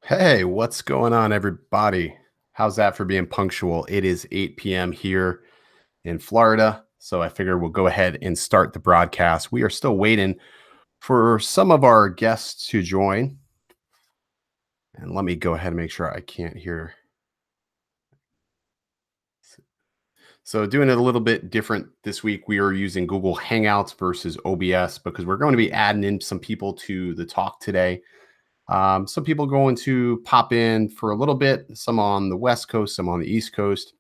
Hey, what's going on, everybody? How's that for being punctual? It is 8 p.m. here in Florida, so I figure we'll go ahead and start the broadcast. We are still waiting for some of our guests to join. And let me go ahead and make sure I can't hear. So, doing it a little bit different this week, we are using Google Hangouts versus OBS because we're going to be adding in some people to the talk today. Some people going to pop in for a little bit, some on the West Coast, some on the East Coast.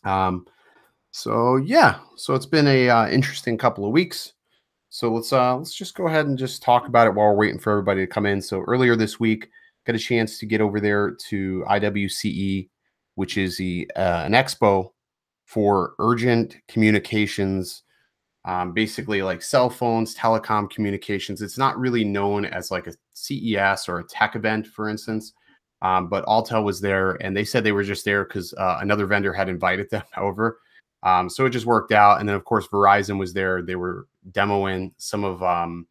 Um, so it's been a interesting couple of weeks. So let's just go ahead and just talk about it while we're waiting for everybody to come in. So earlier this week, got a chance to get over there to IWCE, which is an expo for urgent communications, basically like cell phones, telecom communications. It's not really known as like a CES or a tech event, for instance. But Autel was there, and they said they were just there because another vendor had invited them over. So it just worked out. And then, of course, Verizon was there. They were demoing some of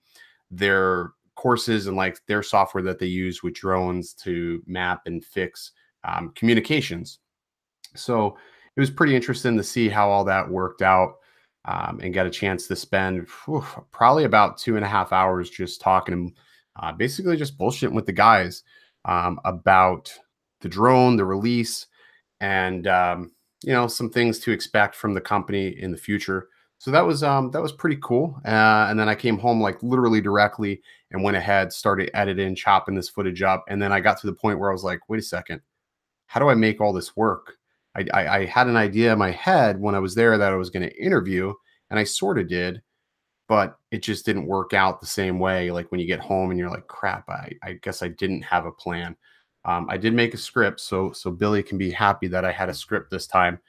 their courses and like their software that they use with drones to map and fix communications. So it was pretty interesting to see how all that worked out, and got a chance to spend probably about 2.5 hours just talking, basically just bullshitting with the guys about the drone, the release, and some things to expect from the company in the future. So that was pretty cool. And then I came home like literally directly and went ahead, started editing, chopping this footage up, and then I got to the point where I was like, wait a second, how do I make all this work? I had an idea in my head when I was there that I was going to interview, and I sort of did, but it just didn't work out the same way. Like when you get home and you're like, crap, I guess I didn't have a plan. I did make a script, so Billy can be happy that I had a script this time.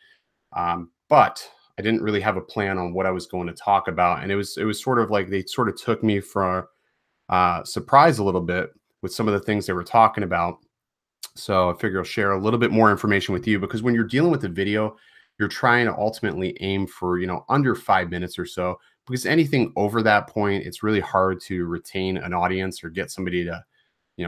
But I didn't really have a plan on what I was going to talk about, and it was sort of like they sort of took me for surprise a little bit with some of the things they were talking about. So I figure I'll share a little bit more information with you because when you're dealing with a video, you're trying to ultimately aim for, under 5 minutes or so, because anything over that point, it's really hard to retain an audience or get somebody to,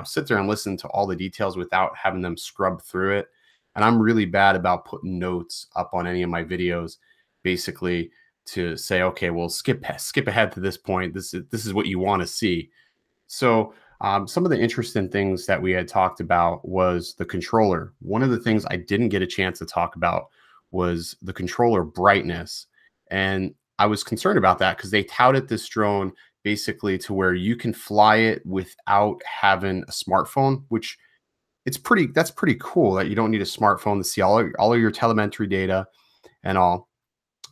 sit there and listen to all the details without having them scrub through it. And I'm really bad about putting notes up on any of my videos, basically to say, okay, well, skip ahead to this point. This is what you want to see. So, some of the interesting things that we had talked about was the controller. One of the things I didn't get a chance to talk about was the controller brightness. And I was concerned about that because they touted this drone basically to where you can fly it without having a smartphone, which that's pretty cool that you don't need a smartphone to see all of your telemetry data and all.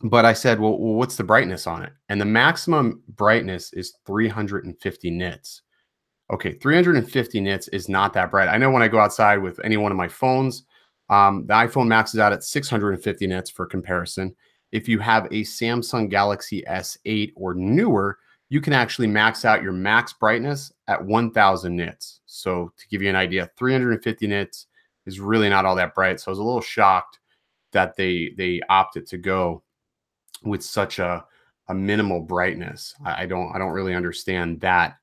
But I said, well, what's the brightness on it? And the maximum brightness is 350 nits. Okay, 350 nits is not that bright. I know when I go outside with any one of my phones, the iPhone maxes out at 650 nits for comparison. If you have a Samsung Galaxy S8 or newer, you can actually max out your max brightness at 1000 nits. So to give you an idea, 350 nits is really not all that bright. So I was a little shocked that they opted to go with such a minimal brightness. I don't really understand that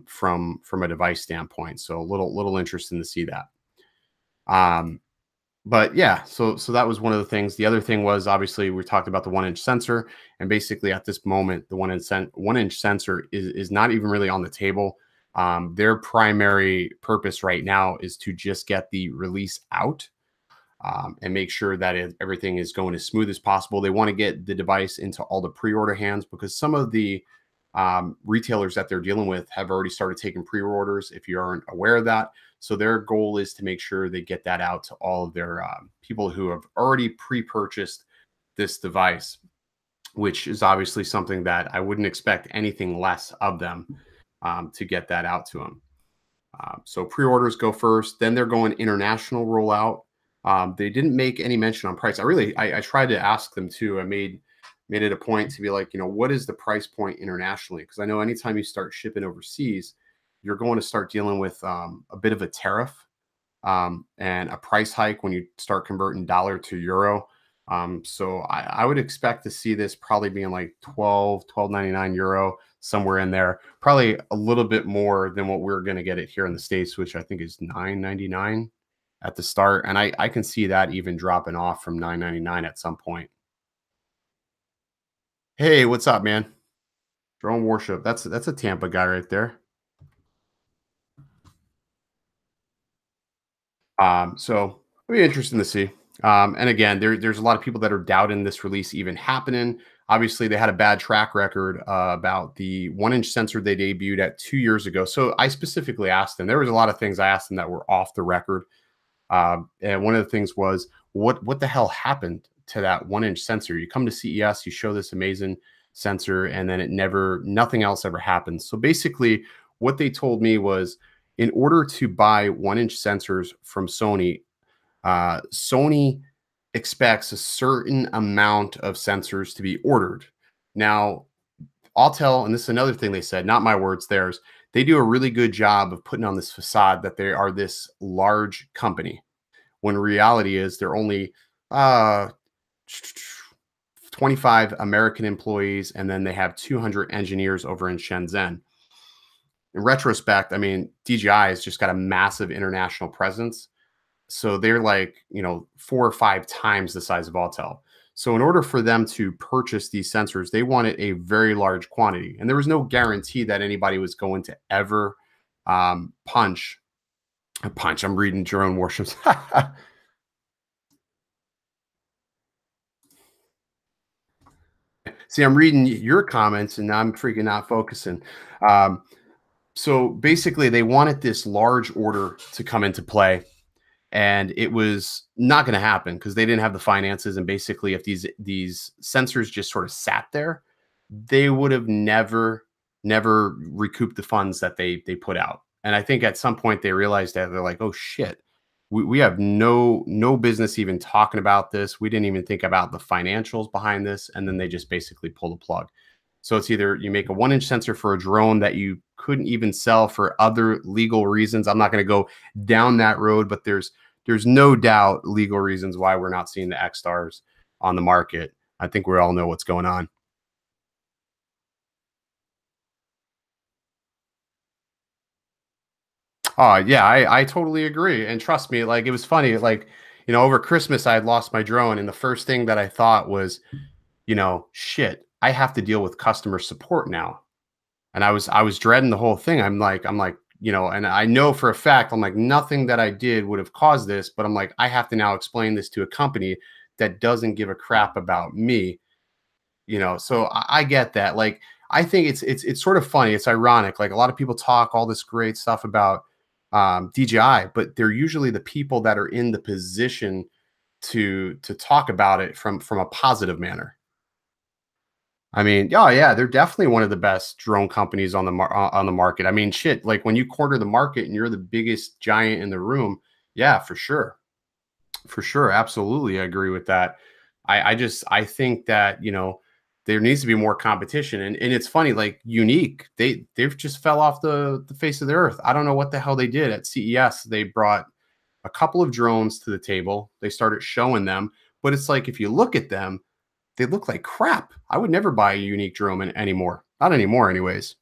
from a device standpoint. So a little interesting to see that. Um, but yeah, so that was one of the things. The other thing was obviously we talked about the 1 inch sensor, and basically at this moment, the 1 inch sensor is not even really on the table. Their primary purpose right now is to just get the release out, and make sure that everything is going as smooth as possible. They want to get the device into all the pre-order hands because some of the retailers that they're dealing with have already started taking pre-orders, if you aren't aware of that. So their goal is to make sure they get that out to all of their people who have already pre-purchased this device, which is obviously something that I wouldn't expect anything less of them, to get that out to them. So pre-orders go first, then they're going international rollout. They didn't make any mention on price. I tried to ask them too. I made it a point to be like, what is the price point internationally? Because I know anytime you start shipping overseas, you're going to start dealing with a bit of a tariff, and a price hike when you start converting dollar to euro. So I would expect to see this probably being like 12.99 euro, somewhere in there. Probably a little bit more than what we're going to get it here in the States, which I think is 9.99 at the start. And I can see that even dropping off from 9.99 at some point. Hey, what's up, man? Drone Worship. That's a Tampa guy right there. So it'll be interesting to see. And again, there's a lot of people that are doubting this release even happening. Obviously, they had a bad track record about the 1 inch sensor they debuted at 2 years ago. So I specifically asked them. There was a lot of things I asked them that were off the record. And one of the things was, what the hell happened to that 1 inch sensor? You come to CES, you show this amazing sensor, and then nothing else ever happens. So basically, what they told me was, in order to buy 1 inch sensors from Sony, Sony expects a certain amount of sensors to be ordered. Now, Autel, and this is another thing they said, not my words, theirs. They do a really good job of putting on this facade that they are this large company, when reality is they're only uh, 25 American employees, and then they have 200 engineers over in Shenzhen. In retrospect, I mean, DJI has just got a massive international presence. So they're like, 4 or 5 times the size of Autel. So in order for them to purchase these sensors, they wanted a very large quantity. And there was no guarantee that anybody was going to ever punch a punch. I'm reading drone warships. See, I'm reading your comments and I'm freaking not focusing. Um, so basically, they wanted this large order to come into play, and it was not going to happen because they didn't have the finances. And basically, if these sensors just sort of sat there, they would have never recouped the funds that they put out. And I think at some point they realized that they're like, oh shit, we have no business even talking about this. We didn't even think about the financials behind this, and then they just basically pull the plug. So it's either you make a 1 inch sensor for a drone that you couldn't even sell for other legal reasons. I'm not going to go down that road, but there's no doubt legal reasons why we're not seeing the X stars on the market. I think we all know what's going on. Oh yeah, I totally agree. And trust me, like it was funny. Like, over Christmas I had lost my drone, and the first thing that I thought was, shit, I have to deal with customer support now. And I was dreading the whole thing. I'm like, and I know for a fact, I'm like, nothing that I did would have caused this, but I'm like, I have to now explain this to a company that doesn't give a crap about me. So I get that. Like, I think it's sort of funny. It's ironic. Like, a lot of people talk all this great stuff about DJI, but they're usually the people that are in the position to talk about it from a positive manner. I mean, oh yeah, they're definitely one of the best drone companies on the market. I mean, shit, like when you corner the market and you're the biggest giant in the room, yeah, for sure. For sure, absolutely, I agree with that. I think that there needs to be more competition, and it's funny, like Unique, they've just fell off the face of the earth. I don't know what the hell they did at CES. They brought a couple of drones to the table. They started showing them, but it's like if you look at them, they look like crap. I would never buy a Unique drone anymore. Not anymore, anyways.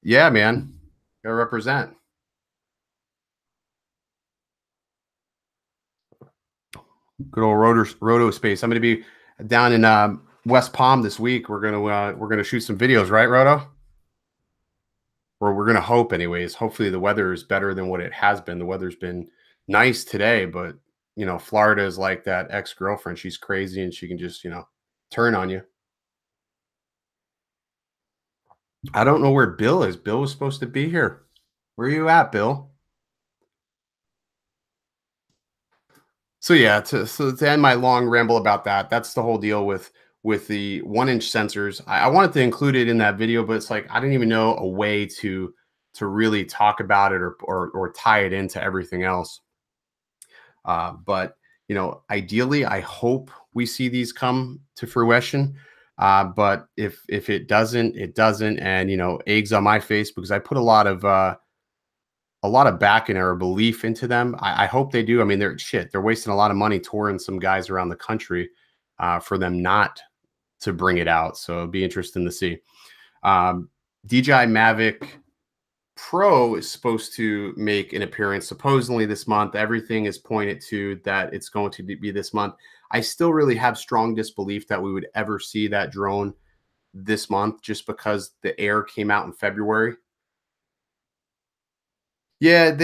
Yeah, man, gotta represent. Good old roto space. I'm going to be down in West Palm this week. We're gonna shoot some videos, right, Roto? Or we're gonna hope, anyways. Hopefully, the weather is better than what it has been. The weather's been nice today, but Florida is like that ex girlfriend. She's crazy, and she can just turn on you. I don't know where Bill is. Bill was supposed to be here. Where are you at, Bill? So yeah, to end my long ramble about that, that's the whole deal with the 1 inch sensors. I wanted to include it in that video, but it's like I didn't even know a way to really talk about it or tie it into everything else. But ideally, I hope we see these come to fruition. But if it doesn't, it doesn't, and eggs on my face because I put a lot of a lot of backing or belief into them. I hope they do. I mean, they're wasting a lot of money touring some guys around the country for them not to bring it out. So it'll be interesting to see. DJI Mavic Pro is supposed to make an appearance supposedly this month. Everything is pointed to that it's going to be this month. I still really have strong disbelief that we would ever see that drone this month, just because the Air came out in February. Yeah,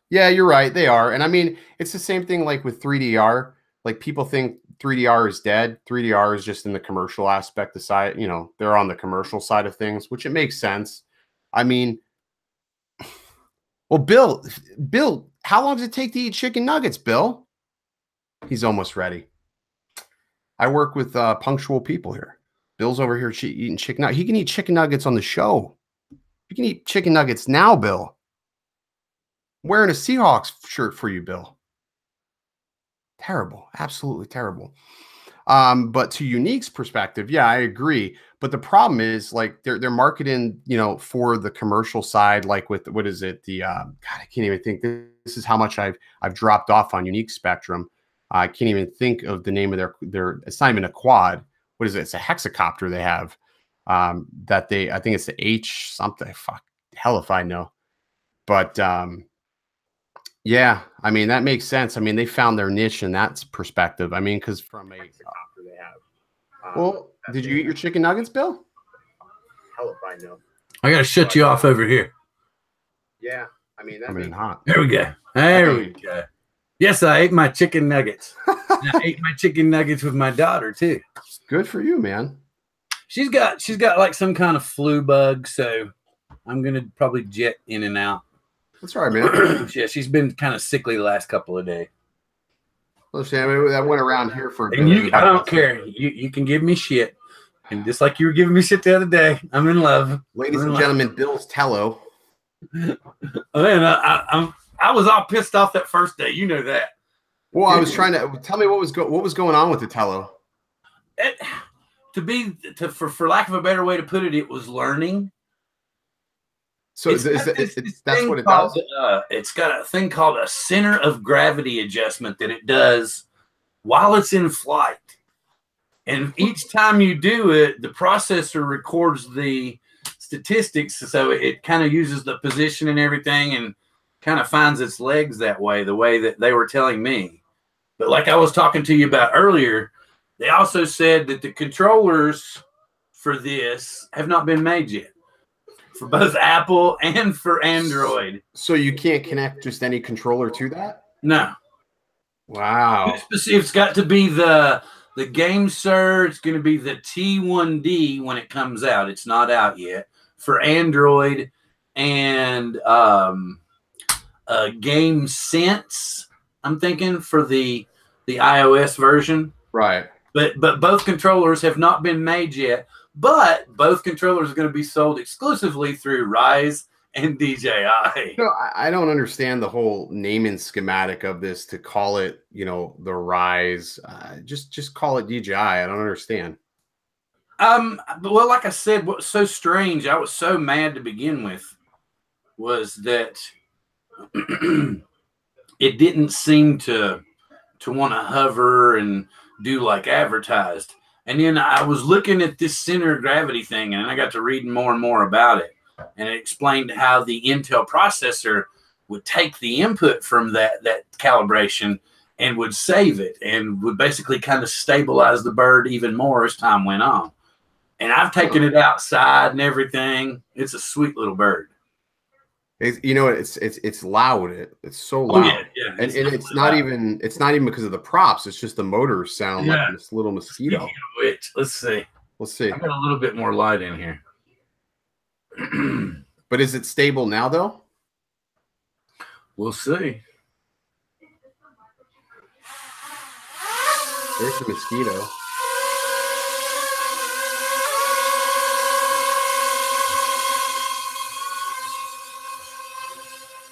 you're right. They are. And I mean, it's the same thing like with 3DR. Like, people think 3DR is dead. 3DR is just in the commercial aspect, the side, they're on the commercial side of things, which it makes sense. I mean, well, Bill, how long does it take to eat chicken nuggets, Bill? He's almost ready. I work with punctual people here. Bill's over here eating chicken nuggets. He can eat chicken nuggets on the show. You can eat chicken nuggets now, Bill. I'm wearing a Seahawks shirt for you, Bill. Terrible. Absolutely terrible. But to Unique's perspective, yeah, I agree. But the problem is, like, they're marketing, for the commercial side, like with, what is it? The God, I can't even think. This is how much I've dropped off on Unique Spectrum. I can't even think of the name of their. It's not even a quad. What is it? It's a hexacopter they have. That I think it's the H something. Fuck, hell if I know. But yeah, I mean, that makes sense. I mean, they found their niche in that perspective. I mean, because from a hexacopter they have. Well, did you eat your chicken nuggets, Bill? Hell if I know. I gotta shut you off over here. Yeah, I mean, that means hot. There we go. There we go. Yes, I ate my chicken nuggets. I ate my chicken nuggets with my daughter too. Good for you, man. She's got like some kind of flu bug, so I'm gonna probably jet in and out. That's all right, man. Yeah, she's been kind of sickly the last couple of days. Listen, I mean, that went around here for a bit. And I don't care. You can give me shit. And just like you were giving me shit the other day, I'm in love. Ladies and gentlemen, Bill's Tello. Man, I was all pissed off that first day. You know that. Well, I was trying to tell me what was going on with the Tello. For lack of a better way to put it, it was learning. So that's what it does? It's got a thing called a center of gravity adjustment that it does while it's in flight. And each time you do it, the processor records the statistics. So it kind of uses the position and everything and kind of finds its legs that way, the way that they were telling me. But like I was talking to you about earlier, they also said that the controllers for this have not been made yet. For both Apple and for Android. So you can't connect just any controller to that? No. Wow. It's got to be the Game Sir. It's going to be the T1D when it comes out. It's not out yet. For Android and Game Sense, I'm thinking, for the iOS version. Right. But both controllers have not been made yet. But both controllers are going to be sold exclusively through Rise and DJI. No, I don't understand the whole naming schematic of this to call it, the Rise. Just call it DJI. I don't understand. Well, like I said, what's so strange, I was so mad to begin with, was that it didn't seem to want to hover and do like advertised. And then I was looking at this center of gravity thing, and I got to reading more and more about it. And it explained how the Intel processor would take the input from that calibration and would save it and would basically kind of stabilize the bird even more as time went on. And I've taken it outside and everything. It's a sweet little bird. It's loud. It's so loud. Oh, yeah. And it's not even because of the props. It's just the motors sound like this little mosquito. Let's see. I've got a little bit more light in here. But is it stable now, though? We'll see. There's the mosquito.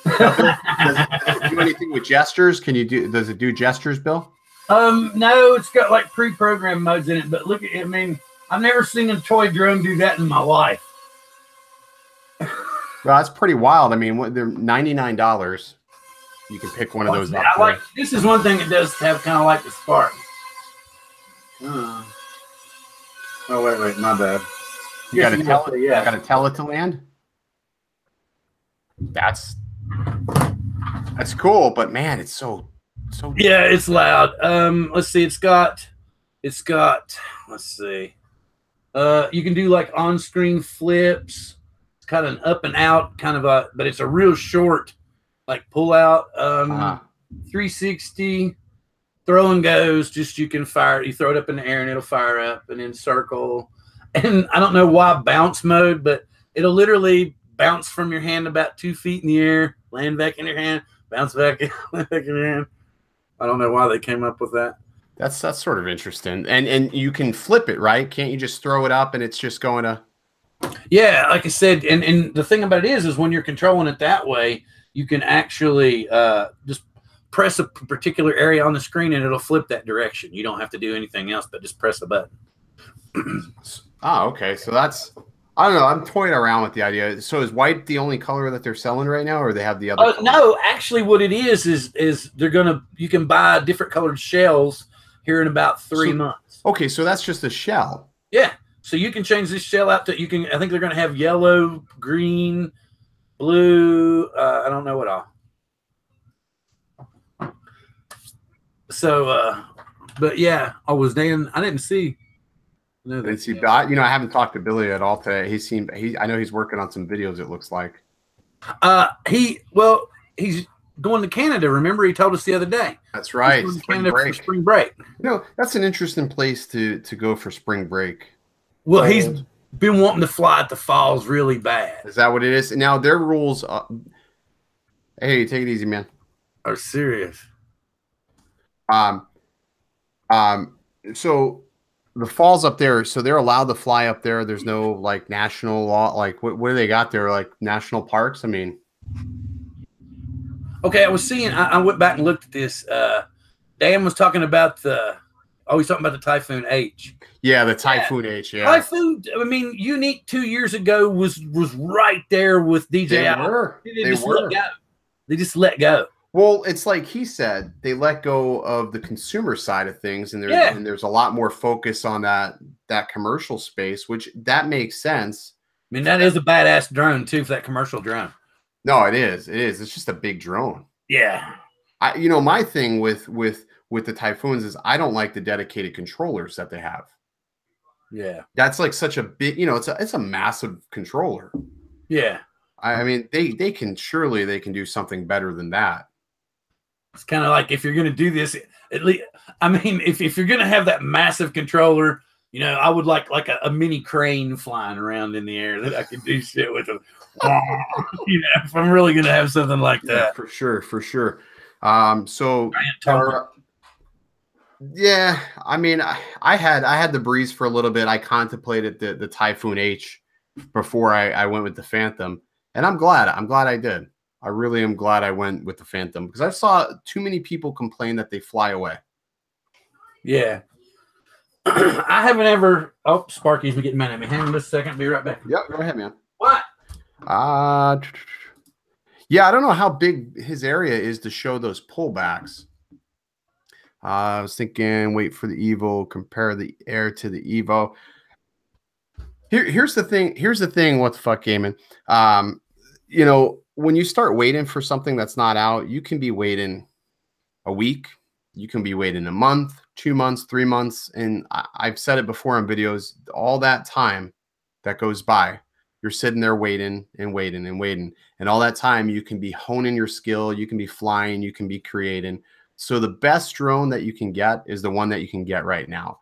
Does it do anything with gestures? Does it do gestures, Bill? No, it's got like pre-programmed modes in it, but look at it. I mean, I've never seen a toy drone do that in my life. Well, that's pretty wild. I mean, they're $99. You can pick one of those up. I like this is one thing that does have kind of like the spark. Oh wait, my bad. You got to tell it. Yeah, got to tell it to land. That's cool, but man, it's so. Yeah, it's loud. Let's see. It's got. Let's see. You can do like on-screen flips. It's kind of an up and out kind of a, but it's a real short, like pull out. 360 throw and goes. Just you can fire it. You throw it up in the air and it'll fire up, and then circle. And I don't know why bounce mode, but it'll literally bounce from your hand about 2 feet in the air, land back in your hand, bounce back, land back in your hand. I don't know why they came up with that. That's sort of interesting. And you can flip it, right? Can't you just throw it up and it's just going to? Yeah, like I said, and the thing about it is when you're controlling it that way, you can actually just press a particular area on the screen and it'll flip that direction. You don't have to do anything else but just press a button. Oh, okay. So that's, I don't know. I'm toying around with the idea. So is white the only color that they're selling right now, or they have the other? No, actually what it is you can buy different colored shells here in about 3 months. Okay, so that's just a shell. Yeah. So you can change this shell out to, I think they're going to have yellow, green, blue, I don't know what all. So, but yeah, I didn't see. No, didn't see Dot. I haven't talked to Billy at all today. I know he's working on some videos, it looks like. He's going to Canada. Remember, he told us the other day. That's right. Canada for spring break. That's an interesting place to go for spring break. Well, he's been wanting to fly at the falls really bad. Is that what it is? Now their rules. Hey, take it easy, man. Are serious. So the falls up there, so they're allowed to fly up there. There's no like national law. Like what do they got there? Like national parks? I mean. Okay, I was seeing. I went back and looked at this. Dan was talking about he's talking about the Typhoon H. Yeah, the Typhoon H. Yeah, Typhoon. I mean, Unique 2 years ago was right there with DJI. They just let go. Well, it's like he said, they let go of the consumer side of things, and there's a lot more focus on that commercial space, which that makes sense. I mean, that is a badass drone too, for that commercial drone. No, it is. It is. It's just a big drone. Yeah. My thing with the Typhoons is I don't like the dedicated controllers that they have. Yeah. That's like such a big, it's a massive controller. Yeah. I mean, they can do something better than that. It's kind of like if you're going to do this, at least, I mean, if you're going to have that massive controller, I would like a mini crane flying around in the air that I could do shit with. If I'm really going to have something like that. Yeah, for sure. Yeah, I mean, I had the Breeze for a little bit. I contemplated the Typhoon H before I went with the Phantom, and I'm glad I did. I really am glad I went with the Phantom because I saw too many people complain that they fly away. Yeah. I haven't ever. Oh, Sparky's been getting mad at me. Hang on just a second. Be right back. Yep, go ahead, man. What? Yeah, I don't know how big his area is to show those pullbacks. I was thinking, wait for the Evo, compare the Air to the Evo. Here's the thing. What the fuck, gaming? When you start waiting for something that's not out, you can be waiting a week. You can be waiting a month, 2 months, 3 months. And I've said it before on videos, all that time that goes by, you're sitting there waiting and waiting and waiting. And all that time you can be honing your skill. You can be flying, you can be creating. So the best drone that you can get is the one that you can get right now.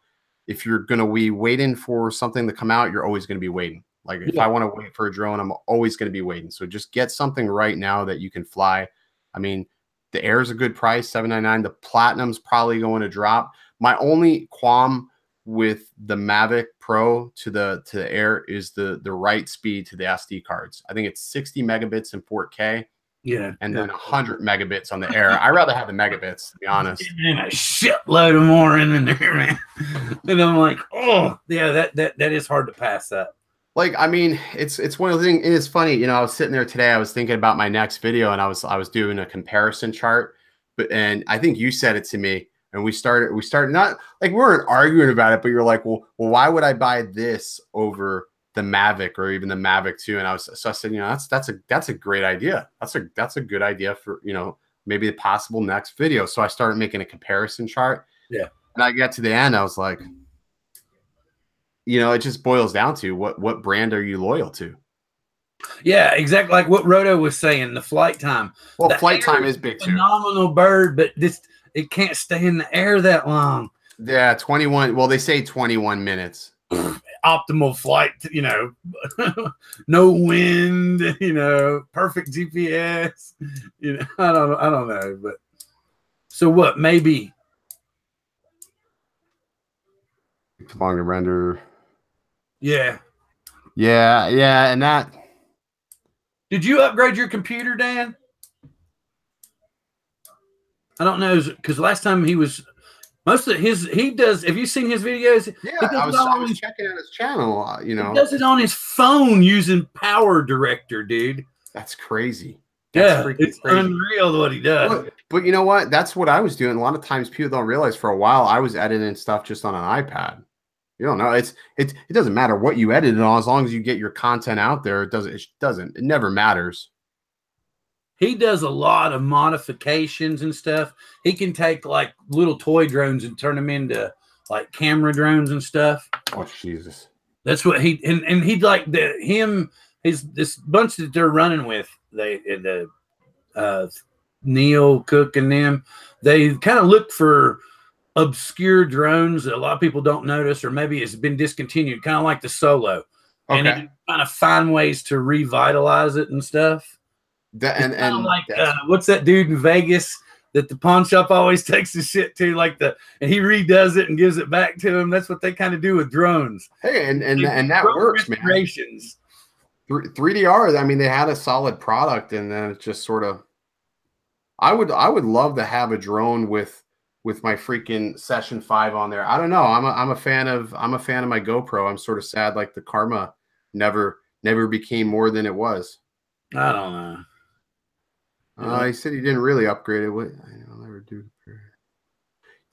If you're going to be waiting for something to come out, you're always going to be waiting. Like if I want to wait for a drone, I'm always going to be waiting. So just get something right now that you can fly. I mean, the Air is a good price, $799. The Platinum's probably going to drop. My only qualm with the Mavic Pro to the Air is the write speed to the SD cards. I think it's 60 megabits in 4K. Yeah. And then 100 megabits on the Air. I'd rather have the megabits, to be honest. And a shitload of more in there, man. And I'm like, oh, yeah, that is hard to pass up. Like, I mean, it's one of the things. It's funny, you know. I was sitting there today. I was thinking about my next video, and I was doing a comparison chart. But and I think you said it to me, and we started not like we weren't arguing about it, but you're like, well, why would I buy this over the Mavic or even the Mavic 2? And I said, you know, that's a great idea. That's a good idea for, you know, maybe the possible next video. So I started making a comparison chart, Yeah. and I got to the end. I was like, you know, it just boils down to what brand are you loyal to? Yeah, exactly like what Roto was saying, the flight time. Well, The flight time air is big a too. phenomenal bird, but this it can't stay in the air that long. Yeah, 21. Well, they say 21 minutes. Optimal flight, you know, no wind, you know, perfect GPS. You know, I don't know, but so what? Maybe. Long to render. Yeah. Yeah, and that. Did you upgrade your computer, Dan? I don't know, because last time he was most of his he does. Have you seen his videos? Yeah, He does I was checking out his channel. You he know, does it on his phone using Power Director, dude. that's crazy. That's freaking It's crazy. unreal what he does. But you know what? That's what I was doing. A lot of times people don't realize for a while I was editing stuff just on an iPad. You don't know. It doesn't matter what you edit it on as long as you get your content out there. It never matters. He does a lot of modifications and stuff. He can take like little toy drones and turn them into like camera drones and stuff. Oh Jesus. That's what and he'd like this bunch that they're running with, Neil Cook and them, they kind of look for obscure drones that a lot of people don't notice, or maybe it's been discontinued, kind of like the Solo. And he kind of find ways to revitalize it and stuff. And like what's that dude in Vegas that the pawn shop always takes the shit to, and he redoes it and gives it back to him. That's what they kind of do with drones. Hey, and that works, man. 3DR, I mean, they had a solid product, and then it just sort of. I would love to have a drone with my freaking Session 5 on there. I don't know. I'm a fan of my GoPro. I'm sort of sad like the Karma never became more than it was. I don't know. He said he didn't really upgrade it. I'll never do.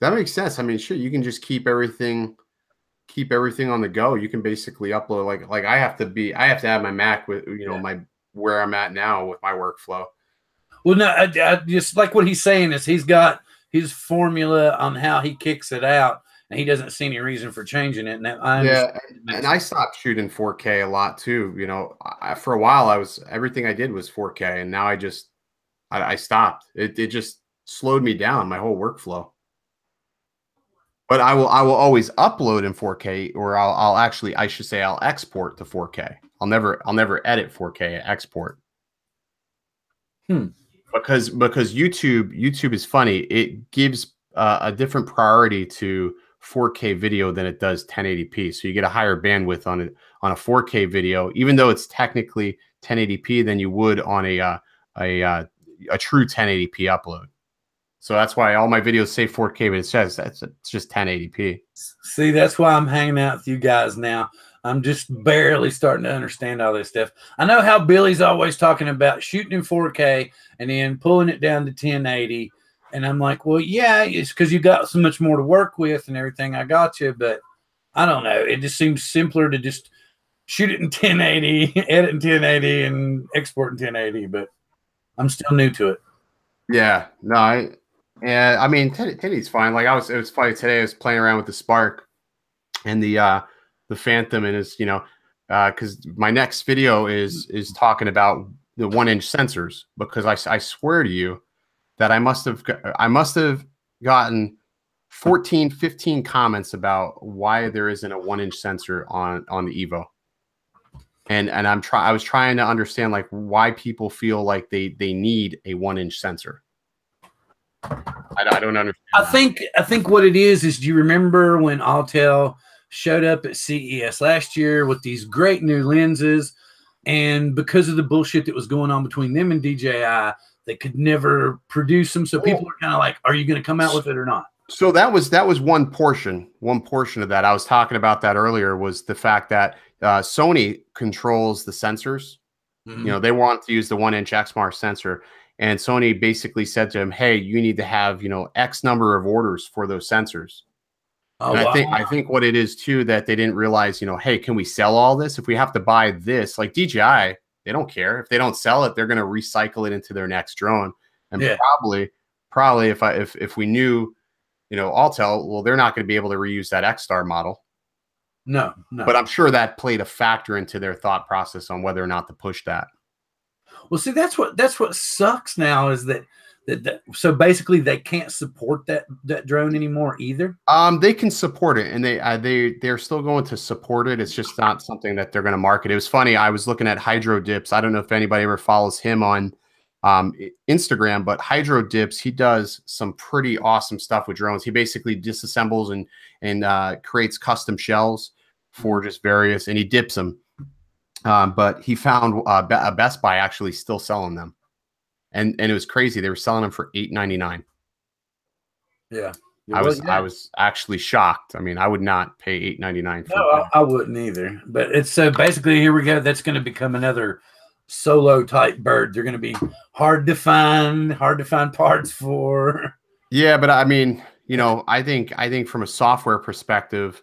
That makes sense. I mean, sure, you can just keep everything on the go. You can basically upload like I have to have my Mac with my where I'm at now with my workflow. Well, no, I just like what he's saying is he's got his formula on how he kicks it out, and he doesn't see any reason for changing it. And I stopped shooting 4K a lot too. You know, for a while everything I did was 4K, and now I stopped. It just slowed me down, my whole workflow. But I will always upload in 4K, or I'll export to 4K. I'll never edit 4K, export. Because YouTube is funny. It gives a different priority to 4K video than it does 1080p. So you get a higher bandwidth on a 4K video, even though it's technically 1080p than you would on a true 1080p upload. So that's why all my videos say 4K, but it's just 1080p. See, that's why I'm hanging out with you guys now. I'm just barely starting to understand all this stuff. I know how Billy's always talking about shooting in 4K and then pulling it down to 1080. And I'm like, well, yeah, it's because you got so much more to work with and everything. I got you, but I don't know. It just seems simpler to just shoot it in 1080, edit in 1080, and export in 1080. But I'm still new to it. Yeah, no, I mean, 1080's fine. Like it was funny today. I was playing around with the Spark and the Phantom, and it's because my next video is talking about the 1-inch sensors, because I swear to you that I must have gotten 14, 15 comments about why there isn't a 1-inch sensor on the Evo. And I was trying to understand like why people feel like they need a 1-inch sensor. I don't understand. I think what it is do you remember when Autel showed up at CES last year with these great new lenses, and because of the bullshit that was going on between them and DJI, they could never produce them. So people are kind of like, are you going to come out with it or not? So that was one portion of that. I was talking about that earlier, was the fact that Sony controls the sensors. You know, they want to use the 1-inch XMAR sensor, and Sony basically said to him, "Hey, you need to have, you know, X number of orders for those sensors." Oh, And wow. I think what it is too that they didn't realize, you know, hey, can we sell all this? If we have to buy this, like DJI, they don't care. If they don't sell it, they're going to recycle it into their next drone. And Yeah. probably if we knew, you know, Autel, well, they're not going to be able to reuse that X-Star model. No, no. But I'm sure that played a factor into their thought process on whether or not to push that. Well, see, that's what sucks now is that so basically they can't support that drone anymore either. They can support it, and they're still going to support it. It's just not something that they're going to market. It was funny. I was looking at Hydro Dips. I don't know if anybody ever follows him on Instagram, but Hydro Dips, he does some pretty awesome stuff with drones. He basically disassembles and creates custom shells for just various, and he dips them. But he found a Best Buy actually still selling them, and it was crazy. They were selling them for $8.99. Yeah. I was actually shocked. I mean, I would not pay $8.99 for no, I wouldn't either. But it's so basically here we go. That's going to become another solo type bird. They're going to be hard to find parts for. Yeah, but I mean, you know, I think from a software perspective,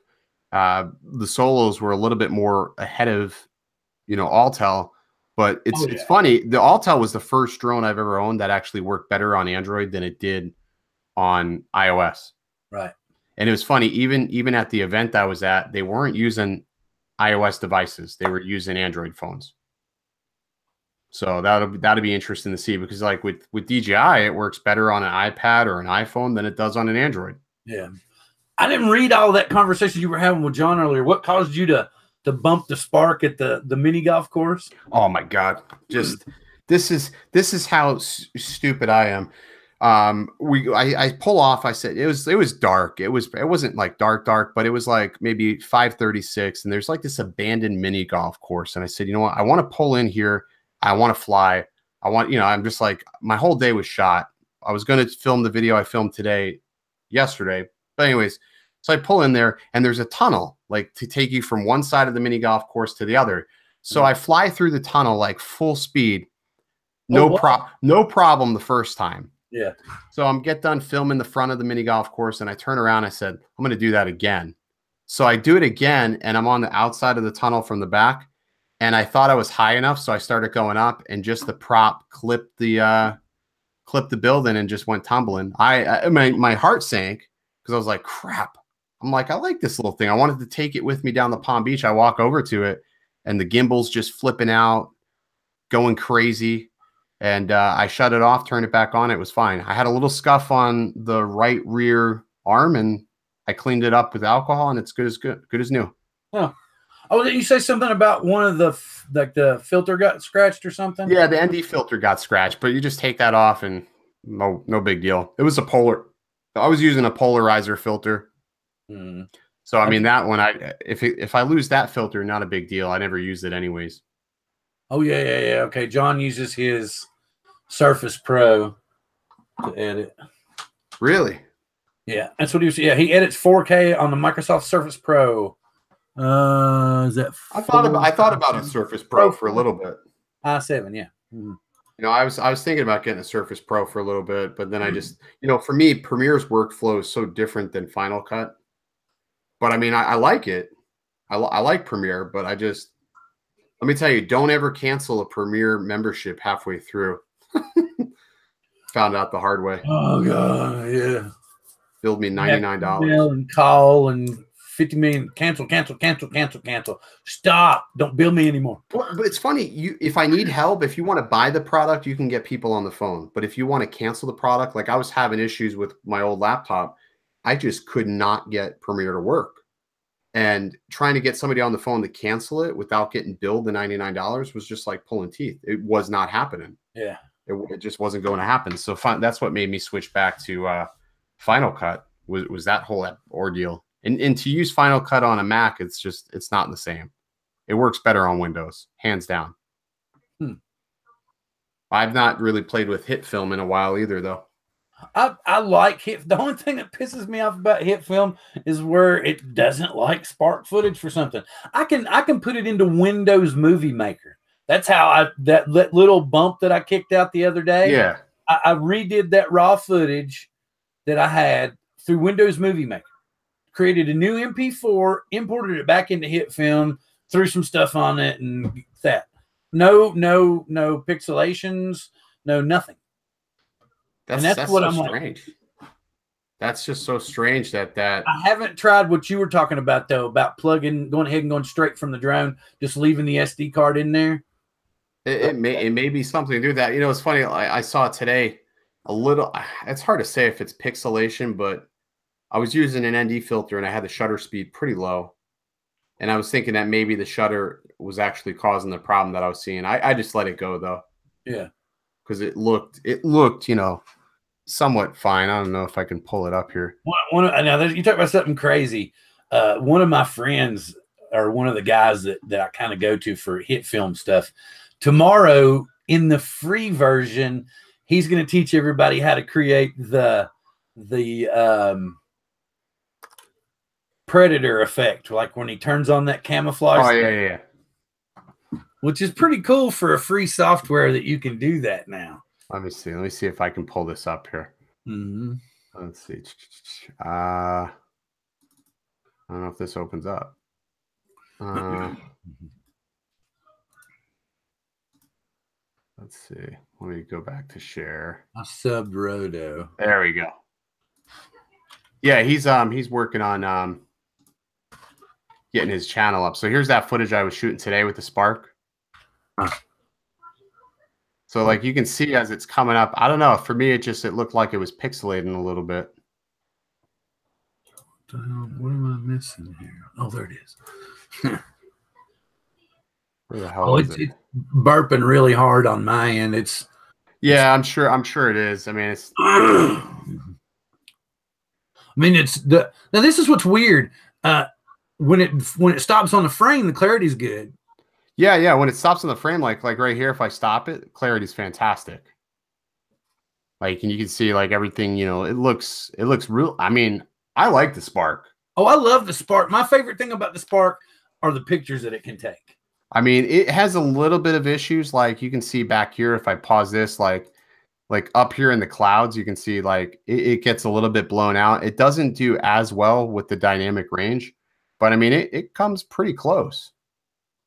the solos were a little bit more ahead of, you know, Autel. But it's funny. The Autel was the first drone I've ever owned that actually worked better on Android than it did on iOS. Right. And it was funny, even at the event I was at, they weren't using iOS devices. They were using Android phones. So that'll be interesting to see, because like with DJI, it works better on an iPad or an iPhone than it does on an Android. Yeah. I didn't read all that conversation you were having with John earlier. What caused you to bump the spark at the mini golf course? Oh my God. Just this is how stupid I am. I pull off. I said it was dark. It wasn't like dark, but it was like maybe 5:36, and there's like this abandoned mini golf course. And I said, you know what? I want to pull in here. I want to fly. I want, you know, I'm just like, my whole day was shot. I was going to film the video I filmed yesterday. But anyways, so I pull in there, and there's a tunnel like to take you from one side of the mini golf course to the other. So I fly through the tunnel like full speed. No problem the first time. Yeah. So I'm get done filming the front of the mini golf course, and I turn around. I said, I'm going to do that again. So I do it again, and I'm on the outside of the tunnel from the back, and I thought I was high enough, so I started going up, and just the prop clipped the building and just went tumbling. My heart sank because I was like, crap. I'm like, I like this little thing. I wanted to take it with me down the Palm Beach. I walk over to it, and the gimbal's just flipping out, going crazy. And I shut it off, turned it back on. It was fine. I had a little scuff on the right rear arm, and I cleaned it up with alcohol, and it's good as new. Oh, did you say something about one of the filter got scratched or something? Yeah, the ND filter got scratched, but you just take that off, and no big deal. It was I was using a polarizer filter. So I mean, that one, if I lose that filter, not a big deal. I never used it anyways. Oh yeah. Okay, John uses his Surface Pro to edit. Really? Yeah, that's what he was. Yeah, he edits 4K on the Microsoft Surface Pro. Is that? I thought about a Surface Pro for a little bit. i7, yeah. You know, I was thinking about getting a Surface Pro for a little bit, but then I just, you know, for me, Premiere's workflow is so different than Final Cut. But I mean, I like it. I like Premiere, but let me tell you, don't ever cancel a Premiere membership halfway through. Found out the hard way. Oh God, yeah. Billed me $99. And call and 50 million. Cancel. Stop! Don't bill me anymore. But it's funny. If I need help, if you want to buy the product, you can get people on the phone. But if you want to cancel the product, like I was having issues with my old laptop, I just could not get Premiere to work. And trying to get somebody on the phone to cancel it without getting billed the $99 was just like pulling teeth. It was not happening. Yeah. It just wasn't going to happen. So that's what made me switch back to Final Cut was that whole ordeal. And to use Final Cut on a Mac, it's not the same. It works better on Windows, hands down. I've not really played with HitFilm in a while either, though. I like hit. The only thing that pisses me off about hit film is where it doesn't like spark footage for something. I can put it into Windows Movie Maker. That's how that little bump that I kicked out the other day. Yeah. I redid that raw footage that I had through Windows Movie Maker. Created a new MP4, imported it back into hit film, threw some stuff on it, and that. No pixelations, no nothing. That's What so I'm like. strange. That's just so strange that I haven't tried what you were talking about though, about going ahead and going straight from the drone, just leaving the SD card in there. it may be something to do with that. You know, it's funny. I saw it today. A little. It's hard to say if it's pixelation, but I was using an ND filter and I had the shutter speed pretty low, and I was thinking that maybe the shutter was actually causing the problem that I was seeing. I just let it go though. Yeah, because it looked somewhat fine. I don't know if I can pull it up here. Now you talk about something crazy. One of my friends, or one of the guys that I kind of go to for hit film stuff, tomorrow in the free version, he's going to teach everybody how to create the predator effect, like when he turns on that camouflage. Oh yeah. Which is pretty cool for a free software that you can do that now. Let me see. Let me see if I can pull this up here. Mm-hmm. Let's see. I don't know if this opens up. Let's see. Let me go back to share. I subbed Rodo. There we go. Yeah, he's working on getting his channel up. So here's that footage I was shooting today with the Spark. So like you can see as it's coming up, I don't know. For me, it looked like it was pixelating a little bit. What am I missing here? Oh, there it is. Where the hell is it? It's burping really hard on my end. I'm sure it is. I mean, it's. Now this is what's weird. When it stops on the frame, the clarity's good. Yeah. When it stops on the frame, like right here, if I stop it, clarity's fantastic. Like, and you can see like everything. It looks real. I mean, I like the Spark. Oh, I love the Spark. My favorite thing about the Spark are the pictures that it can take. I mean, it has a little bit of issues. Like you can see back here, if I pause this, like up here in the clouds, you can see like it gets a little bit blown out. It doesn't do as well with the dynamic range, but I mean, it comes pretty close.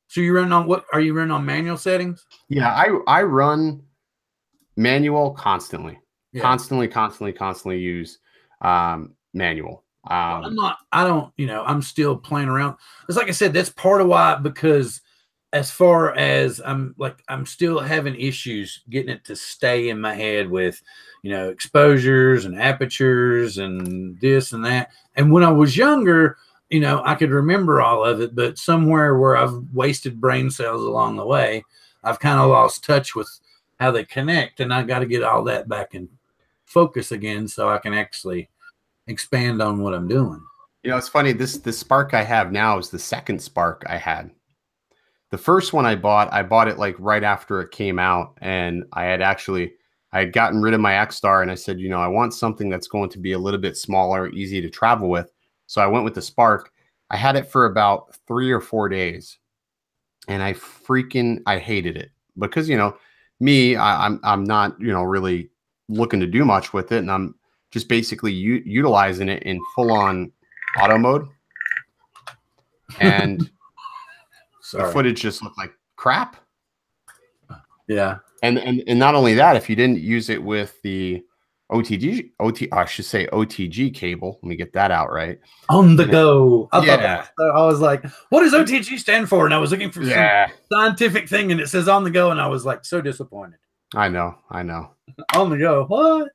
So you run on what? Are you running on manual settings? Yeah, I run manual constantly. Yeah. Constantly use manual. I'm still playing around. It's like I said, that's part of why, because as far as I'm still having issues getting it to stay in my head with, exposures and apertures and this and that. And when I was younger, I could remember all of it, but somewhere where I've wasted brain cells along the way, I've kind of lost touch with how they connect, and I got to get all that back in focus again so I can actually expand on what I'm doing. It's funny. This Spark I have now is the second Spark I had. The first one I bought it like right after it came out, and I had gotten rid of my X-Star, and I said, I want something that's going to be a little bit smaller, easy to travel with. So I went with the Spark. I had it for about 3 or 4 days, and I hated it because me, I'm not really looking to do much with it, and I'm just basically utilizing it in full on auto mode, and the footage just looked like crap. Yeah, and not only that, if you didn't use it with the OTG cable. Let me get that out right. On the go. I was like, what does OTG stand for? And I was looking for some scientific thing, and it says on the go, and I was like so disappointed. I know. On the go. What?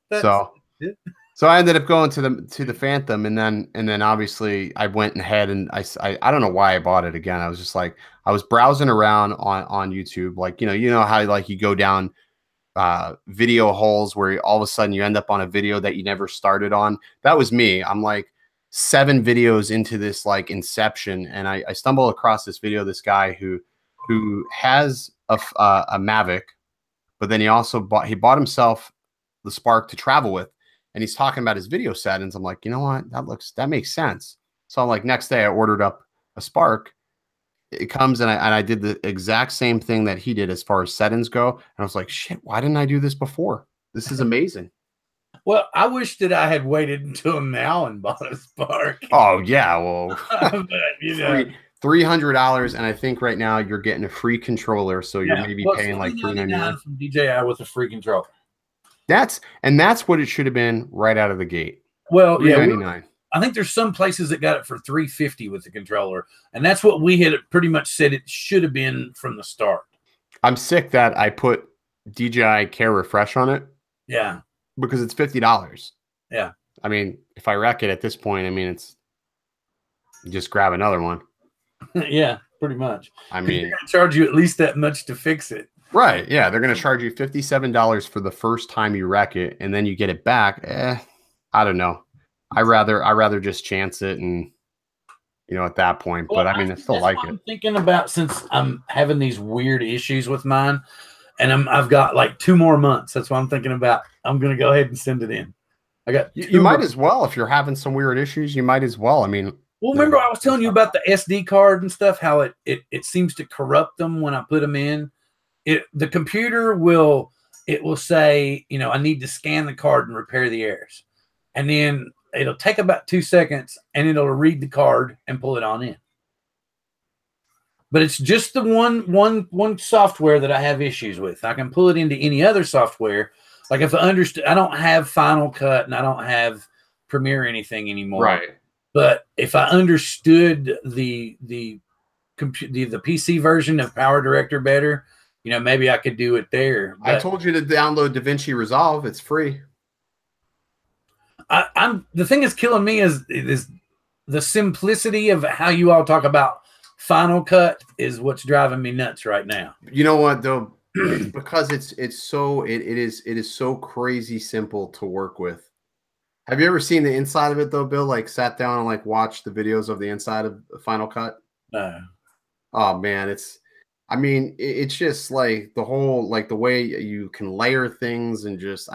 So I ended up going to the Phantom, and then obviously I went ahead and I don't know why I bought it again. I was just like, I was browsing around on YouTube, like how like you go down video holes where all of a sudden you end up on a video that you never started on. That was me. I'm like 7 videos into this like inception, and I stumble across this video, this guy who has a Mavic, but then he bought himself the Spark to travel with, and he's talking about his video settings. I'm like, you know what? That makes sense. So I'm like, next day I ordered up a Spark. It comes and I did the exact same thing that he did as far as settings go. And I was like, shit, why didn't I do this before? This is amazing. Well, I wish that I had waited until now and bought a Spark. Oh yeah, well, But, you know, $300, and I think right now you're getting a free controller, so you're yeah. maybe Well, paying like $3.99 from DJI with a free controller. That's what it should have been right out of the gate. Well, yeah, $3.99. I think there's some places that got it for $350 with the controller, and that's what we had pretty much said it should have been from the start. I'm sick that I put DJI Care Refresh on it. Yeah, because it's $50. Yeah, I mean, if I wreck it at this point, I mean, it's just grab another one. Yeah, pretty much. I mean, they're gonna charge you at least that much to fix it. Right. Yeah. They're going to charge you $57 for the first time you wreck it, and then you get it back. I don't know. I rather just chance it, and at that point. Well, but I mean, I still like it. I'm thinking about, since I'm having these weird issues with mine, and I've got like 2 more months. That's what I'm thinking about. I'm going to go ahead and send it in. I got. You might as well, if you're having some weird issues. You might as well. I mean. Well, remember I was telling you about the SD card and stuff, how it seems to corrupt them when I put them in. The computer will say, I need to scan the card and repair the errors. And then it'll take about 2 seconds and it'll read the card and pull it on in. But it's just the one software that I have issues with. I can pull it into any other software. Like if I don't have Final Cut and I don't have Premiere or anything anymore. Right. But if I understood the PC version of Power Director better, maybe I could do it there. But I told you to download DaVinci Resolve. It's free. The thing that's killing me is the simplicity of how you all talk about Final Cut is what's driving me nuts right now. You know what though? Because it is so crazy simple to work with. Have you ever seen the inside of it though, Bill? Like sat down and like watched the videos of the inside of Final Cut? No. Oh man, it's just like the whole, like the way you can layer things, and just,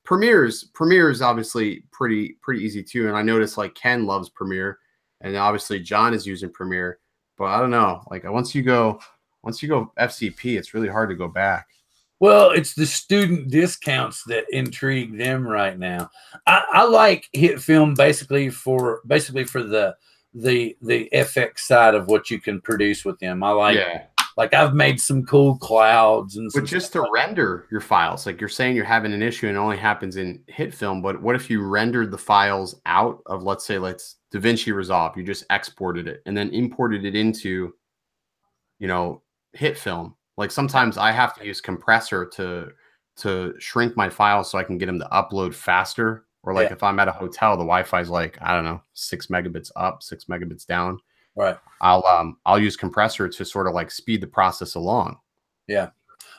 Premiere is obviously pretty easy too. And I noticed like Ken loves Premiere, and obviously John is using Premiere, but I don't know, like once you go FCP, it's really hard to go back. Well, it's the student discounts that intrigue them right now. I like HitFilm basically for the FX side of what you can produce with them. I like. Yeah. Like I've made some cool clouds and. But just to render your files, like you're saying, you're having an issue and it only happens in HitFilm. But what if you rendered the files out of, let's DaVinci Resolve? You just exported it and then imported it into, HitFilm. Like sometimes I have to use compressor to shrink my files so I can get them to upload faster. Or like if I'm at a hotel, the Wi-Fi is like, I don't know, 6 megabits up, 6 megabits down. Right. I'll use compressor to sort of like speed the process along. Yeah.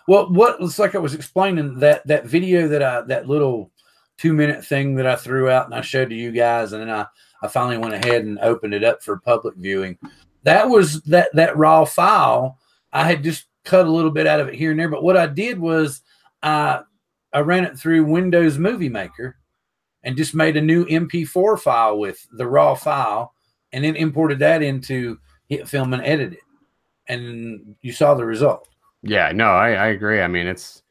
Well, it's like I was explaining that video that little 2-minute thing that I threw out and I showed to you guys, and then I finally went ahead and opened it up for public viewing. That was that raw file. I had just cut a little bit out of it here and there, but what I did was I ran it through Windows Movie Maker and just made a new MP4 file with the raw file, and then imported that into HitFilm and edited it. And you saw the result. Yeah, no, I agree. It's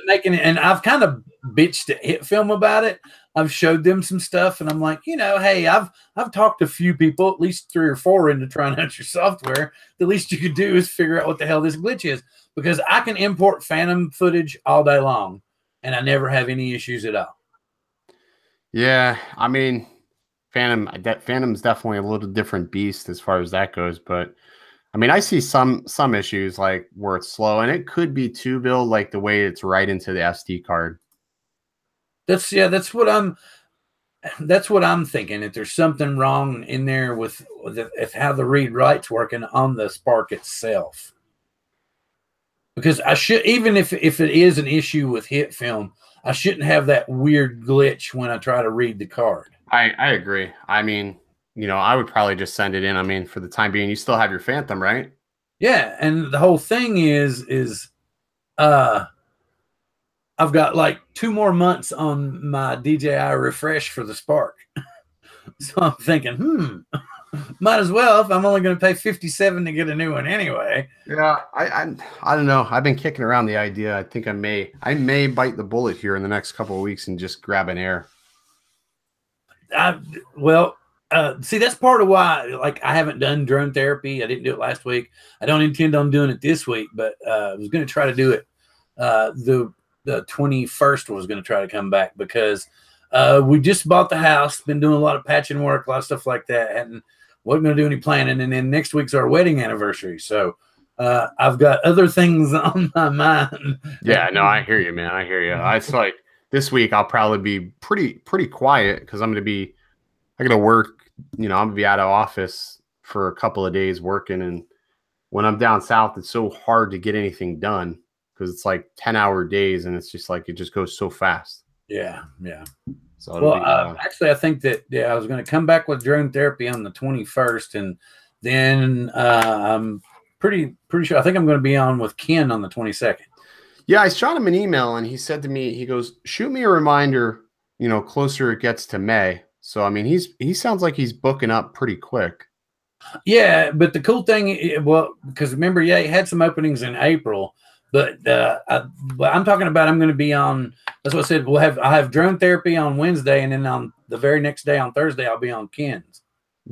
making it, and I've kind of bitched at HitFilm about it. I've showed them some stuff, and I'm like, hey, I've talked to a few people, at least 3 or 4, into trying out your software. The least you could do is figure out what the hell this glitch is, because I can import Phantom footage all day long, and I never have any issues at all. Yeah, Phantom's definitely a little different beast as far as that goes, but I see some issues like where it's slow, and it could be too, Bill, like the way it's right into the SD card. That's what I'm thinking. If there's something wrong in there with how the read write's working on the Spark itself, because I should, even if it is an issue with HitFilm, I shouldn't have that weird glitch when I try to read the card. I agree. I would probably just send it in. For the time being, you still have your Phantom, right? Yeah, and the whole thing is I've got like 2 more months on my DJI refresh for the Spark. So I'm thinking, might as well if I'm only going to pay 57 to get a new one anyway. Yeah, I don't know. I've been kicking around the idea. I think I may bite the bullet here in the next couple of weeks and just grab an Air. Well, see, that's part of why, like, I haven't done drone therapy. I didn't do it last week. I don't intend on doing it this week, but I was going to try to do it. The 21st was going to try to come back because we just bought the house, been doing a lot of patching work, a lot of stuff like that, and wasn't going to do any planning. And then next week's our wedding anniversary, so I've got other things on my mind. Yeah, no, I hear you, man. I hear you. It's like this week I'll probably be pretty quiet because I gotta work. I'm gonna be out of office for a couple of days working, and when I'm down south, it's so hard to get anything done because it's like 10-hour days, and it's just like it just goes so fast. Yeah, yeah. So Well, actually, I think that I was going to come back with drone therapy on the 21st, and then I'm pretty sure. I think I'm going to be on with Ken on the 22nd. yeah, I shot him an email, and he said to me, he goes, "Shoot me a reminder, closer it gets to May." So I mean, he sounds like he's booking up pretty quick. Yeah, but the cool thing, well, because remember, yeah, he had some openings in April, but I'm talking about I'm going to be on. That's what I said. I have drone therapy on Wednesday, and then on the very next day on Thursday, I'll be on Ken's.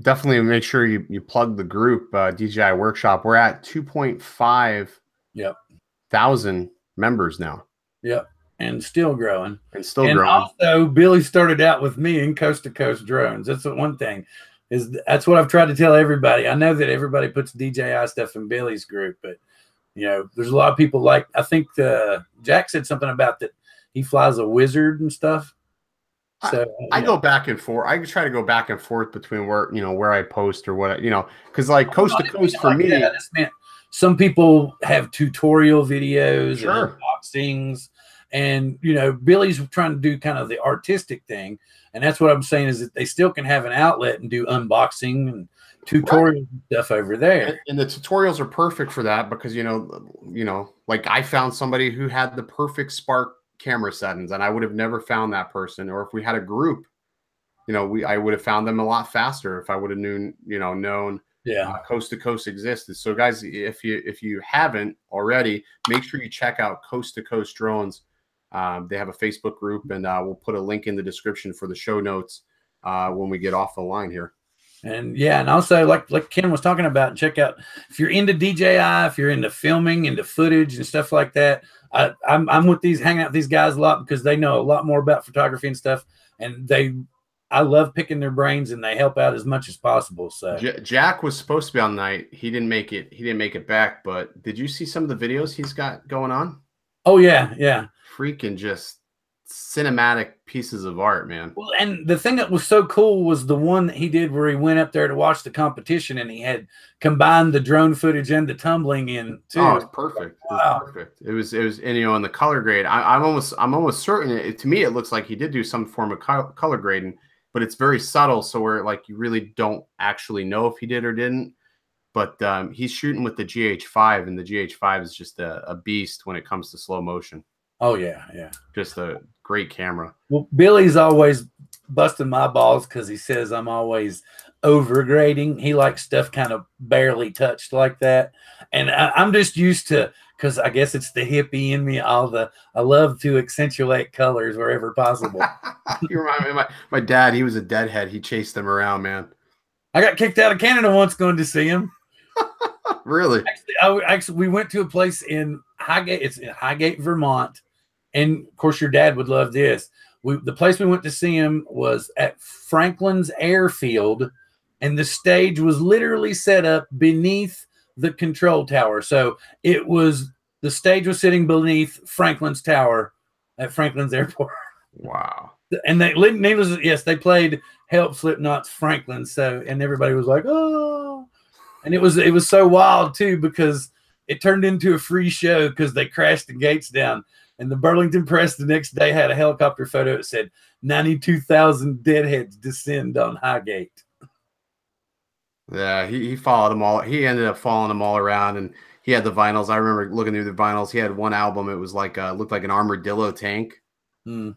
Definitely make sure you plug the group DJI Workshop. We're at 2.5 thousand members now. Yep, and still growing. And still growing. Also, Billy started out with me in Coast to Coast Drones. That's the one thing. That's what I've tried to tell everybody. I know that everybody puts DJI stuff in Billy's group, but there's a lot of people like. I think Jack said something about that he flies a Wizard and stuff. So I go back and forth. I try to go back and forth between where I post or what because like Coast to Coast for me. That. Meant some people have tutorial videos Sure. and unboxings, and Billy's trying to do kind of the artistic thing, and that's what I'm saying is that they still can have an outlet and do unboxing and tutorial stuff over there. And the tutorials are perfect for that because like I found somebody who had the perfect Spark camera settings, and I would have never found that person. Or if we had a group, I would have found them a lot faster if I would have known Coast to Coast existed. So guys, if you haven't already, make sure you check out Coast to Coast Drones. They have a Facebook group, and we'll put a link in the description for the show notes when we get off the line here. And yeah, and also like Ken was talking about, check out if you're into DJI, if you're into filming, into footage and stuff like that. I'm with hanging out with these guys a lot because they know a lot more about photography and stuff, and I love picking their brains, and they help out as much as possible. So Jack was supposed to be on night. He didn't make it. He didn't make it back. But did you see some of the videos he's got going on? Oh yeah. Freaking just cinematic pieces of art, man. Well, and the thing that was so cool was the one that he did where he went up there to watch the competition, and he had combined the drone footage and the tumbling in too. Oh, it's perfect. Wow. It was perfect. It was, and in the color grade, I'm almost certain. To me, it looks like he did do some form of color grading, but it's very subtle, so where like you really don't actually know if he did or didn't. But he's shooting with the GH5, and the GH5 is just a beast when it comes to slow motion. Oh yeah. Just a great camera. Well, Billy's always busting my balls because he says I'm always overgrading. He likes stuff kind of barely touched like that, and I'm just used to, because I guess it's the hippie in me. I love to accentuate colors wherever possible. You remind me of my dad. He was a deadhead. He chased them around, man. I got kicked out of Canada once going to see him. Really? Actually, we went to a place in Highgate. It's in Highgate, Vermont. And of course, your dad would love this. The place we went to see him was at Franklin's Airfield, and the stage was literally set up beneath the control tower. So the stage was sitting beneath Franklin's Tower at Franklin's Airport. Wow. And they played Help Slipknot's Franklin. So, and everybody was like, oh, and it was so wild too, because it turned into a free show because they crashed the gates down. And the Burlington Press the next day had a helicopter photo that said 92,000 deadheads descend on Highgate. Yeah, he followed them all. He ended up following them all around, and he had the vinyls. I remember looking through the vinyls. He had one album. It was like looked like an armadillo tank. Mm.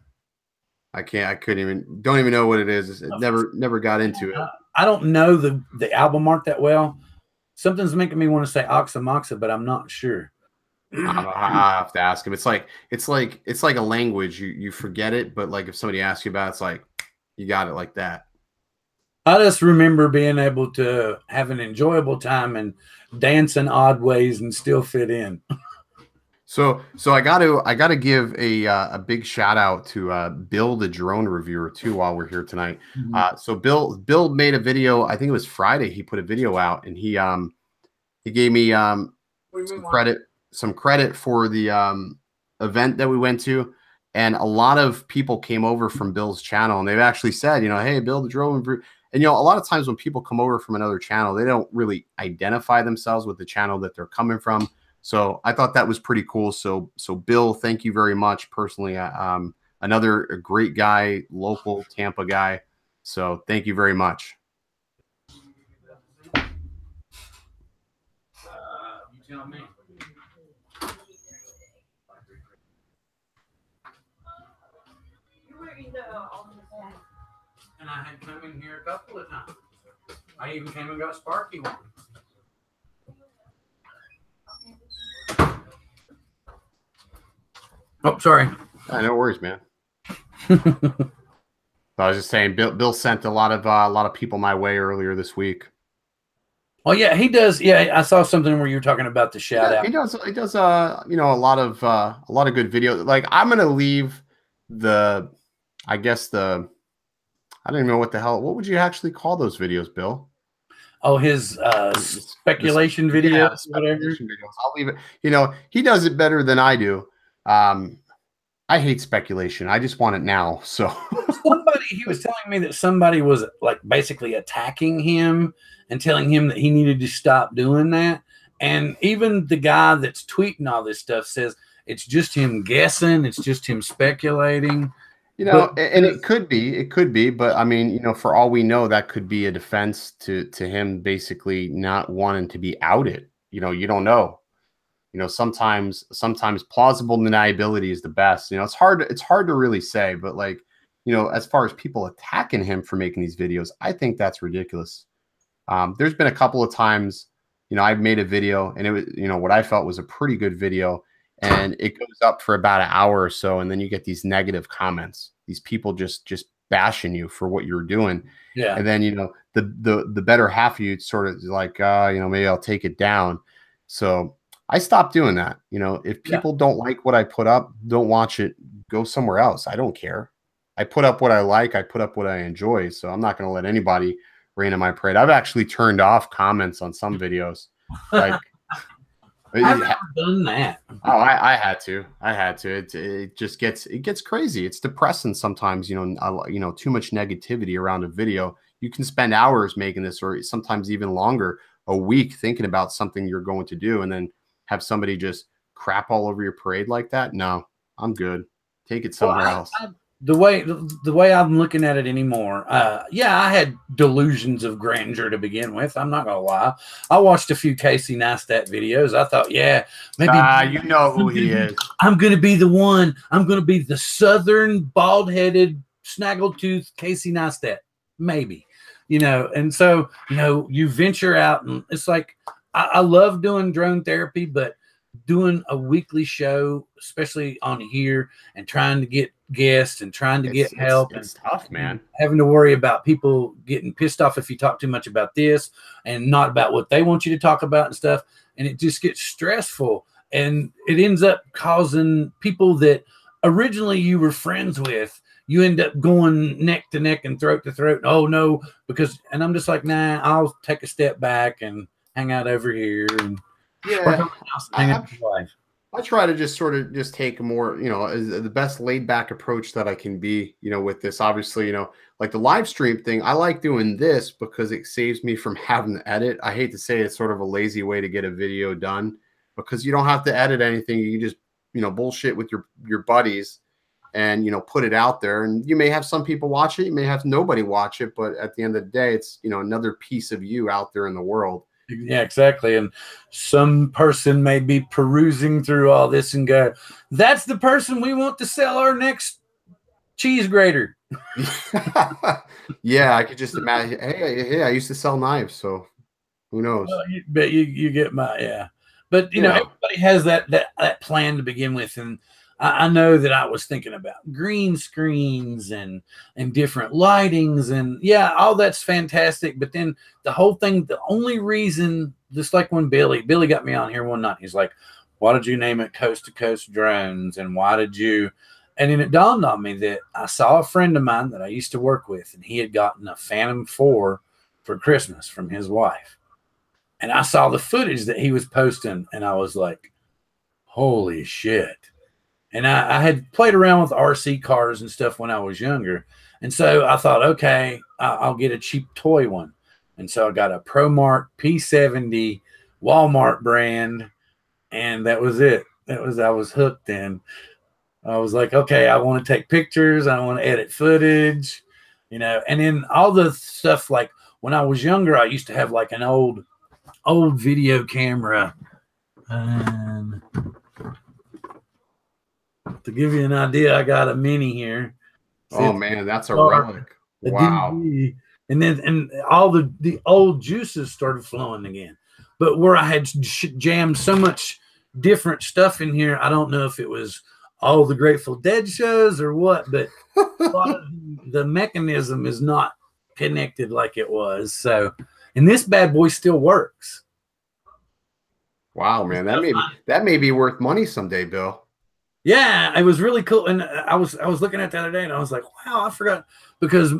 I don't even know what it is. It never got into it. I don't know the album art that well. Something's making me want to say Oxa Moxa, but I'm not sure. I have to ask him. It's like a language. You forget it, but like if somebody asks you about it, it's like you got it like that. I just remember being able to have an enjoyable time and dance in odd ways and still fit in. So I gotta give a big shout out to Bill the drone reviewer too while we're here tonight. So Bill made a video. I think it was Friday. He put a video out and he gave me some credit for the event that we went to, and a lot of people came over from Bill's channel and they've actually said, hey, Bill the drone reviewer. And a lot of times when people come over from another channel, they don't really identify themselves with the channel that they're coming from. So I thought that was pretty cool. So Bill, thank you very much personally. Another great guy, local Tampa guy. So thank you very much. You tell me. And I had come in here a couple of times. I even came and got Sparky one. Oh, sorry. No worries, man. I was just saying, Bill sent a lot of people my way earlier this week. Oh yeah, he does. Yeah, I saw something where you were talking about the shout out. He does. A lot of good videos. Like I'm gonna leave I don't even know what the hell. What would you actually call those videos, Bill? Oh, his speculation videos. Yeah, speculation videos. I'll leave it. He does it better than I do. I hate speculation. I just want it now. So he was telling me that somebody was like basically attacking him and telling him that he needed to stop doing that. And even the guy that's tweeting all this stuff says it's just him guessing. It's just him speculating. And it could be, but I mean, for all we know, that could be a defense to him basically not wanting to be outed. You don't know. Sometimes plausible deniability is the best. It's hard to really say, but like, as far as people attacking him for making these videos, I think that's ridiculous. There's been a couple of times, I've made a video and it was, what I felt was a pretty good video, and it goes up for about an hour or so, and then you get these negative comments, these people just bashing you for what you're doing. Yeah. And then, the better half of you sort of like, maybe I'll take it down. So I stopped doing that. If people don't like what I put up, don't watch it, go somewhere else. I don't care. I put up what I like. I put up what I enjoy. So I'm not going to let anybody rain on my parade. I've actually turned off comments on some videos. Like, I've never done that. Oh, I had to. It just gets crazy. It's depressing sometimes. Too much negativity around a video. You can spend hours making this, or sometimes even longer, a week thinking about something you're going to do, and then have somebody just crap all over your parade like that. No, I'm good. Take it somewhere else. The way I'm looking at it anymore, I had delusions of grandeur to begin with. I'm not gonna lie. I watched a few Casey Neistat videos. I thought, maybe you know who he is. I'm gonna be the one. I'm gonna be the southern bald-headed, snaggletooth Casey Neistat. Maybe, And so, you venture out, and it's like I love doing drone therapy, but doing a weekly show, especially on here, and trying to get guests and trying to get help, it's tough, man. Having to worry about people getting pissed off if you talk too much about this and not about what they want you to talk about and stuff. And it just gets stressful, and it ends up causing people that originally you were friends with, you end up going neck to neck and throat to throat. Oh no, and I'm just like, nah, I'll take a step back and hang out over here and I try to just sort of take a more, the best laid back approach that I can be, with this. Obviously, like the live stream thing, I like doing this because it saves me from having to edit. I hate to say it's sort of a lazy way to get a video done, because you don't have to edit anything. You just, bullshit with your buddies and, put it out there. And you may have some people watch it. You may have nobody watch it. But at the end of the day, it's, another piece of you out there in the world. Yeah, exactly. And some person may be perusing through all this and go, that's the person we want to sell our next cheese grater. Yeah, I could just imagine. Hey, I used to sell knives, so who knows? Well, but you get my, yeah. But you know, Yeah. everybody has that plan to begin with, and I know that I was thinking about green screens and different lightings, and yeah, all that's fantastic. But then the whole thing, the only reason, just like when Billy got me on here one night, he's like, "Why did you name it Coast to Coast Drones? And why did you?" And then it dawned on me that I saw a friend of mine that I used to work with, and he had gotten a Phantom 4 for Christmas from his wife. And I saw the footage that he was posting, and I was like, holy shit. And I had played around with RC cars and stuff when I was younger. And so I thought, okay, I'll get a cheap toy one. And so I got a ProMark P70 Walmart brand, and that was it. I was hooked. And I was like, okay, I want to take pictures, I want to edit footage, you know, and then all the stuff like when I was younger, I used to have like an old video camera. To give you an idea, I got a mini here. See, Oh man, that's a relic. a Wow. DV, and all the old juices started flowing again. But where I had jammed so much different stuff in here, I don't know if it was all the Grateful Dead shows or what, but a lot of the mechanism is not connected like it was. So, and this bad boy still works. Wow, man, that may be worth money someday, Bill. Yeah, it was really cool. And I was looking at the other day, and I was like, wow, I forgot, because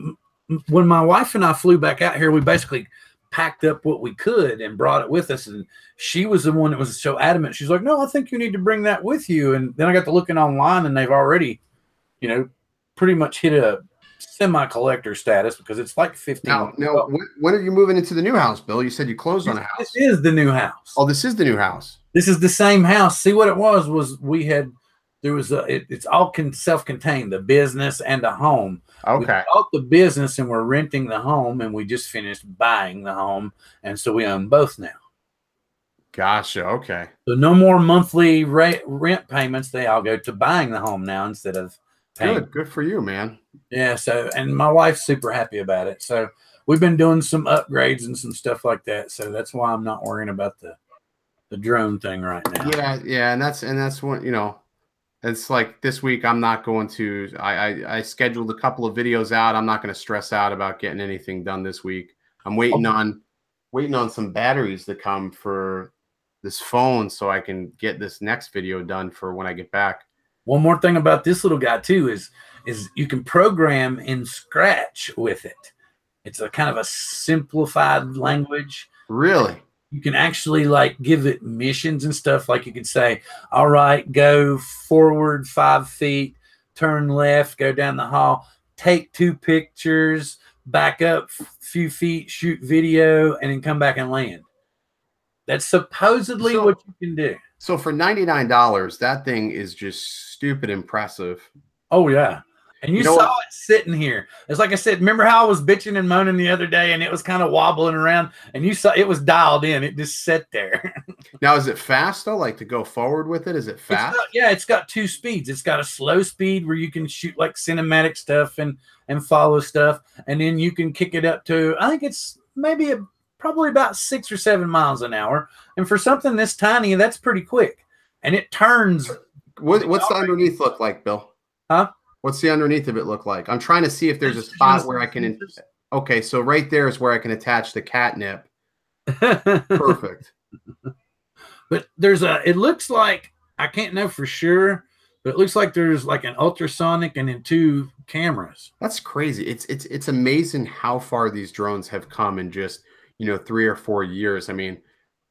when my wife and I flew back out here, we basically packed up what we could and brought it with us. And she was the one that was so adamant. She's like, no, I think you need to bring that with you. And then I got to looking online, and they've already, you know, pretty much hit a semi-collector status because it's like 15. Now, when are you moving into the new house, Bill? You said you closed on a house. This is the new house. Oh, this is the new house. This is the same house. See, what it was we had, there was it's all self-contained, the business and the home. Okay. We bought the business and we're renting the home, and we just finished buying the home, and so we own both now. Gotcha. Okay. So no more monthly rent payments. They all go to buying the home now instead of paying. Good for you, man. Yeah. So, and my wife's super happy about it. So we've been doing some upgrades and some stuff like that. So that's why I'm not worrying about the drone thing right now. Yeah, and that's what, you know, it's like this week I'm not going to, I scheduled a couple of videos out. I'm not going to stress out about getting anything done this week. I'm waiting on some batteries to come for this phone so I can get this next video done for when I get back. One more thing about this little guy too is you can program in Scratch with it. It's a kind of a simplified language. Really? You can actually like give it missions and stuff. Like you could say, all right, go forward 5 feet, turn left, go down the hall, take 2 pictures, back up a few feet, shoot video, and then come back and land. That's supposedly what you can do. So for $99, that thing is just stupid impressive. Oh, yeah. And you saw it sitting here. It's like I said, remember how I was bitching and moaning the other day and it was kind of wobbling around, and you saw it was dialed in. It just sat there. Now, is it fast though? Like to go forward with it? Is it fast? It's got 2 speeds. It's got a slow speed where you can shoot like cinematic stuff and follow stuff. And then you can kick it up to, I think it's maybe probably about 6 or 7 miles an hour. And for something this tiny, that's pretty quick. And it turns. What's the underneath look like, Bill? Huh? What's the underneath of it look like? I'm trying to see if there's a spot where I can. Okay, so right there is where I can attach the catnip. Perfect. But there's it looks like, I can't know for sure, but it looks like there's like an ultrasonic and then 2 cameras. That's crazy. It's amazing how far these drones have come in just, 3 or 4 years. I mean,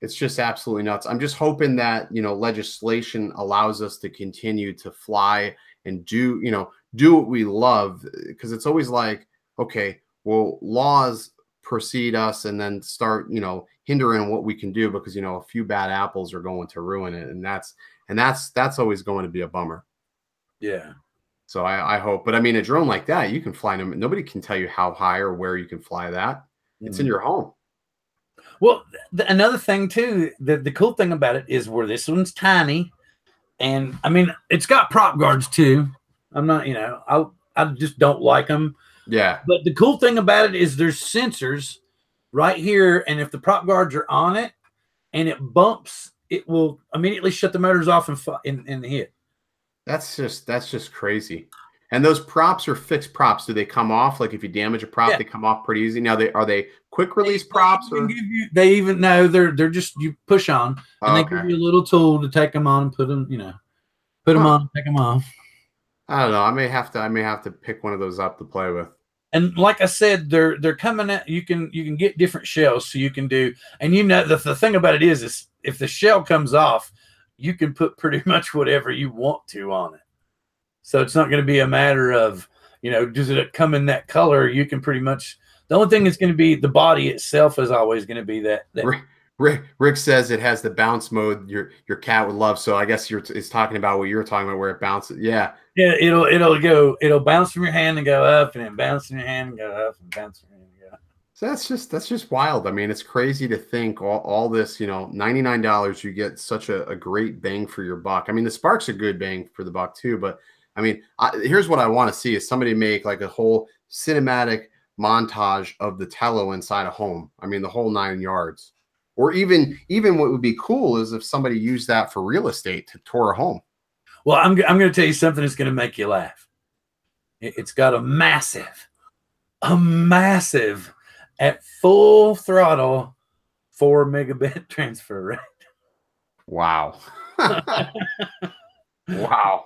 it's just absolutely nuts. I'm just hoping that, legislation allows us to continue to fly and do what we love, because it's always like, okay, well, laws precede us and then start, hindering what we can do because, a few bad apples are going to ruin it. And that's always going to be a bummer. Yeah. So I hope, but I mean, a drone like that, you can fly them. Nobody can tell you how high or where you can fly that. It's in your home. Well, another thing too, the cool thing about it is where this one's tiny, and I mean it's got prop guards too. I'm not, I just don't like them. Yeah. But the cool thing about it is there's sensors right here, and if the prop guards are on it and it bumps, it will immediately shut the motors off and hit. That's just crazy. And those props are fixed props. Do they come off? Like if you damage a prop, they come off pretty easy. Now are they quick release props or they even no, they're just you push on and they give you a little tool to take them on and put them, put them on, take them off. I don't know. I may have to pick one of those up to play with. And like I said, they're coming out. You can get different shells, so you can do. And the thing about it is if the shell comes off, you can put pretty much whatever you want to on it. So it's not going to be a matter of, does it come in that color? You can pretty much. The only thing that's going to be the body itself is always going to be that. Rick says it has the bounce mode your cat would love. So I guess it's talking about what you're talking about, where it bounces. Yeah. Yeah, it'll bounce from your hand and go up, and then bounce from your hand and go up, and bounce from your hand and go up. So that's just wild. I mean, it's crazy to think all this, $99, you get such a great bang for your buck. I mean, the Spark's a good bang for the buck too, but I mean, here's what I want to see is somebody make like a whole cinematic montage of the Tello inside a home. I mean, the whole 9 yards. Or even what would be cool is if somebody used that for real estate to tour a home. Well, I'm going to tell you something that's going to make you laugh. It's got a massive at full throttle 4 megabit transfer rate. Wow. Wow.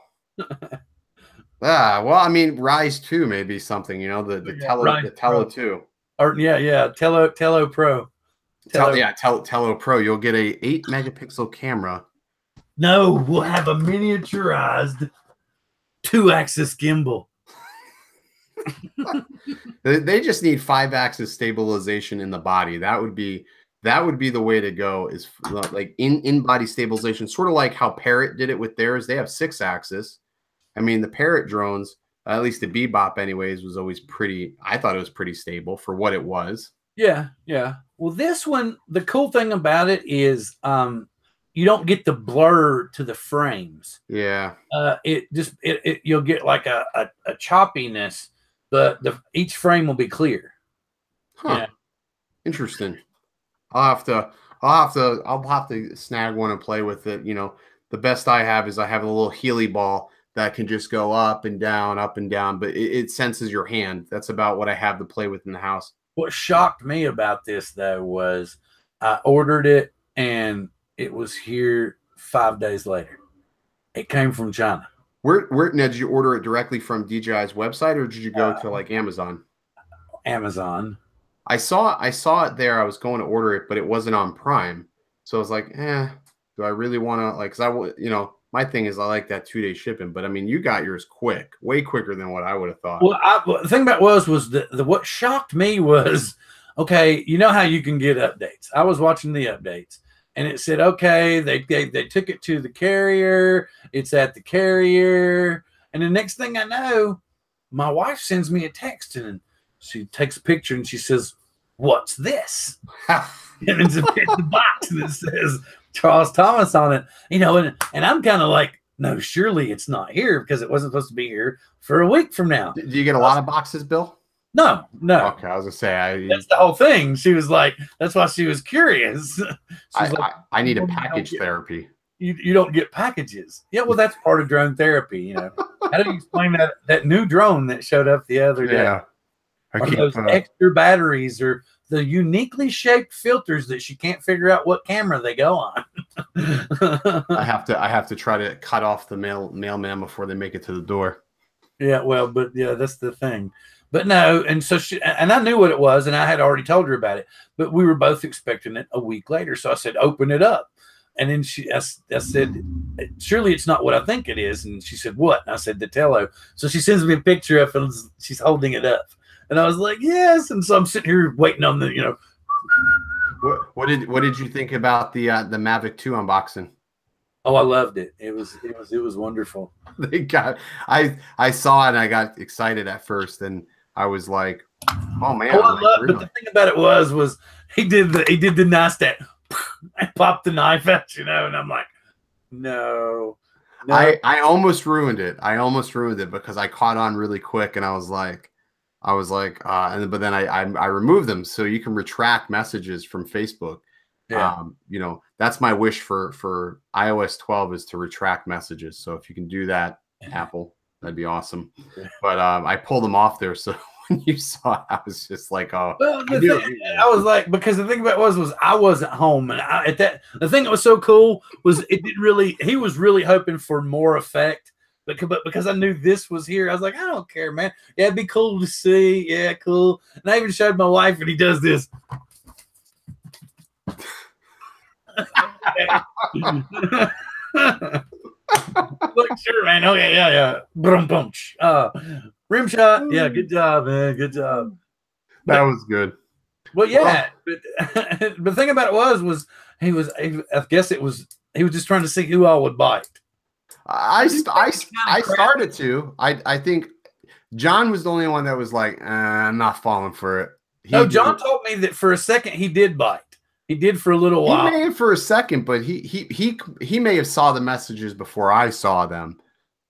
Well, I mean, Rise 2 may be something, the Tello 2. Or Tello Pro. Tello Pro. You'll get a 8 megapixel camera. No, we'll have a miniaturized 2-axis gimbal. They just need 5-axis stabilization in the body. That would be the way to go, is like in body stabilization, sort of like how Parrot did it with theirs. They have 6-axis. I mean, the Parrot drones, at least the Bebop anyways, was always I thought it was pretty stable for what it was. Yeah. Well, this one, the cool thing about it is you don't get the blur to the frames. Yeah. You'll get like a choppiness, but each frame will be clear. Huh. Yeah. Interesting. I'll have to snag one and play with it. The best I have is I have a little Healy ball that can just go up and down, but it senses your hand. That's about what I have to play with in the house. What shocked me about this though was I ordered it and it was here 5 days later. It came from China. Where now, did you order it directly from DJI's website, or did you go to like Amazon? Amazon. I saw it there. I was going to order it, but it wasn't on Prime. So I was like, do I really want to, like, cause my thing is I like that 2-day shipping, but I mean, you got yours quick, way quicker than what I would have thought. Well, the thing about was what shocked me was, okay, you know how you can get updates. I was watching the updates and it said, okay, they took it to the carrier. It's at the carrier. And the next thing I know, my wife sends me a text and she takes a picture and she says, "What's this?" And it's a box and it says Charles Thomas on it, and I'm kind of like, no, surely it's not here because it wasn't supposed to be here for a week from now. Do you get a lot of boxes, Bill? No. Okay, I was gonna say that's the whole thing. She was like, that's why she was curious. I need a package therapy. You don't get packages. Yeah, well, that's part of drone therapy. How do you explain that new drone that showed up the other day? Yeah, those extra batteries or the uniquely shaped filters that she can't figure out what camera they go on. I have to try to cut off the mailman before they make it to the door. Yeah, well, but yeah, that's the thing. But no, and so I knew what it was, and I had already told her about it. But we were both expecting it a week later, so I said, "Open it up." And then I said, "Surely it's not what I think it is." And she said, "What?" And I said, "The Tello." So she sends me a picture of it, and she's holding it up. And I was like, "Yes." And so I'm sitting here waiting on the, What did you think about the Mavic 2 unboxing? Oh, I loved it. It was wonderful. I saw it and I got excited at first, and I was like, Oh Oh, man, I like love. But really? the thing about it was he did the nice that and popped the knife out, and I'm like, no, no. I almost ruined it. I almost ruined it because I caught on really quick, and and but then I removed them so you can retract messages from Facebook. Yeah. That's my wish for iOS 12 is to retract messages. So if you can do that, Apple, that'd be awesome. But I pulled them off there, so when you saw it, I was just like, oh, Well, I the knew thing it. I was like, because the thing about it was I wasn't home, and the thing that was so cool was it did really. He was really hoping for more effect, but because I knew this was here, I was like, I don't care, man. Yeah, it'd be cool to see. Yeah, cool. And I even showed my wife, and he does this. Look, sure, man. Okay, yeah. Brum bum. Rim shot. Yeah, good job, man. Good job. That But was good. well, Well, yeah. But the thing about it was I guess it was he was just trying to see who all would bite. I started to. I think John was the only one that was like, I'm not falling for it. No, John told me that for a second he did bite. He did for a little He while. may have for a second, but he may have saw the messages before I saw them.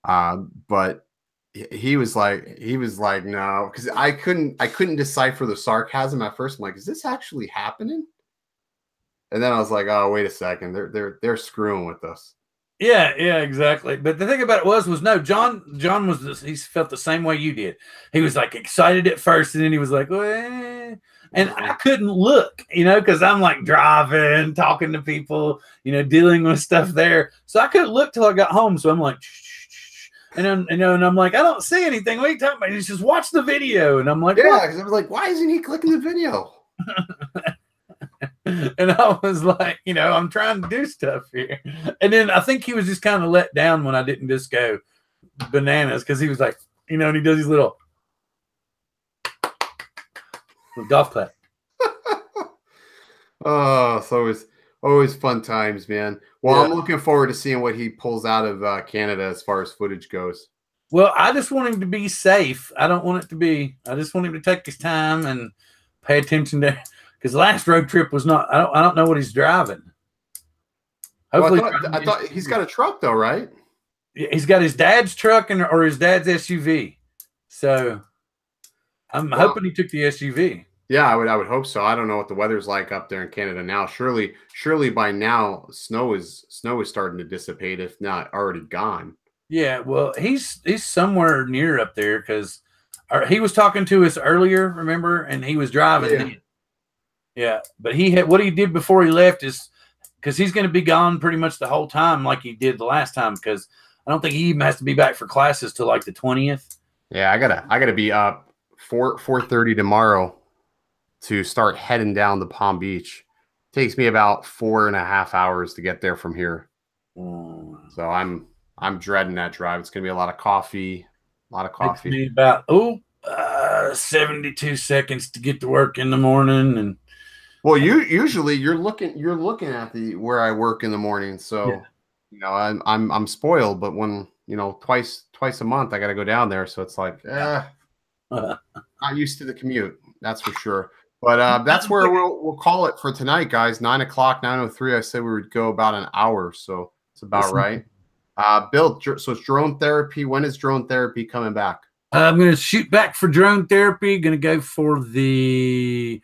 But he was like no, because I couldn't decipher the sarcasm at first. I'm like, is this actually happening? And then I was like, oh, wait a second, they're screwing with us. Yeah, exactly. But the thing about it was no, John was he felt the same way you did. He was like excited at first, and then he was like, eh. And I couldn't look, because I'm like driving, talking to people, dealing with stuff there. So I couldn't look till I got home. So I'm like, shh. And then, and I'm like, I don't see anything. What are you talking about? He's just watch the video. And I'm like, yeah, because I was like, why isn't he clicking the video? And I was like, I'm trying to do stuff here. And then I think he was just kind of let down when I didn't just go bananas, because he was like, and he does these little golf clap. Oh, so it's always fun times, man. Well, Yeah. I'm looking forward to seeing what he pulls out of Canada as far as footage goes. Well, I just want him to be safe. I don't want it to be. I just want him to take his time and pay attention to. Because last road trip was not. I don't know what he's driving. Hopefully, well, I thought he's got a truck though, right? He's got his dad's truck or his dad's SUV. So I'm hoping he took the SUV. Yeah, I would hope so. I don't know what the weather's like up there in Canada now. Surely by now snow is starting to dissipate, if not already gone. Yeah, well, he's somewhere near up there because he was talking to us earlier, remember, and he was driving. Yeah, but what he did before he left is because he's going to be gone pretty much the whole time, like he did the last time. Because I don't think he even has to be back for classes till like the 20th. Yeah, I gotta be up 4:30 tomorrow to start heading down to Palm Beach. Takes me about 4.5 hours to get there from here. So I'm dreading that drive. It's gonna be a lot of coffee. Takes me about 72 seconds to get to work in the morning. And well, usually you're looking at where I work in the morning. So yeah. I'm spoiled, but when twice a month I got to go down there. So it's like not used to the commute. That's for sure. But that's where we'll call it for tonight, guys. 9 o'clock, 9:03. I said we would go about an hour, so it's about right. Bill, so it's drone therapy. When is drone therapy coming back? I'm going to shoot back for drone therapy. Going to go for the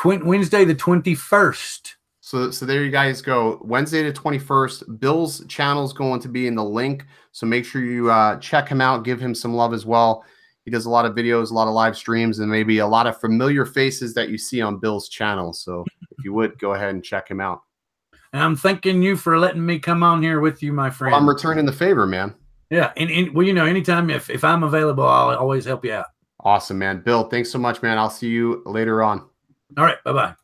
Wednesday the 21st. So there you guys go. Wednesday the 21st. Bill's channel is going to be in the link, so make sure you check him out. Give him some love as well. He does a lot of videos, a lot of live streams, and maybe a lot of familiar faces that you see on Bill's channel. So if you would, go ahead and check him out. And I'm thanking you for letting me come on here with you, my friend. Well, I'm returning the favor, man. Yeah, and well, anytime if I'm available, I'll always help you out. Awesome, man. Bill, thanks so much, man. I'll see you later on. All right, bye-bye.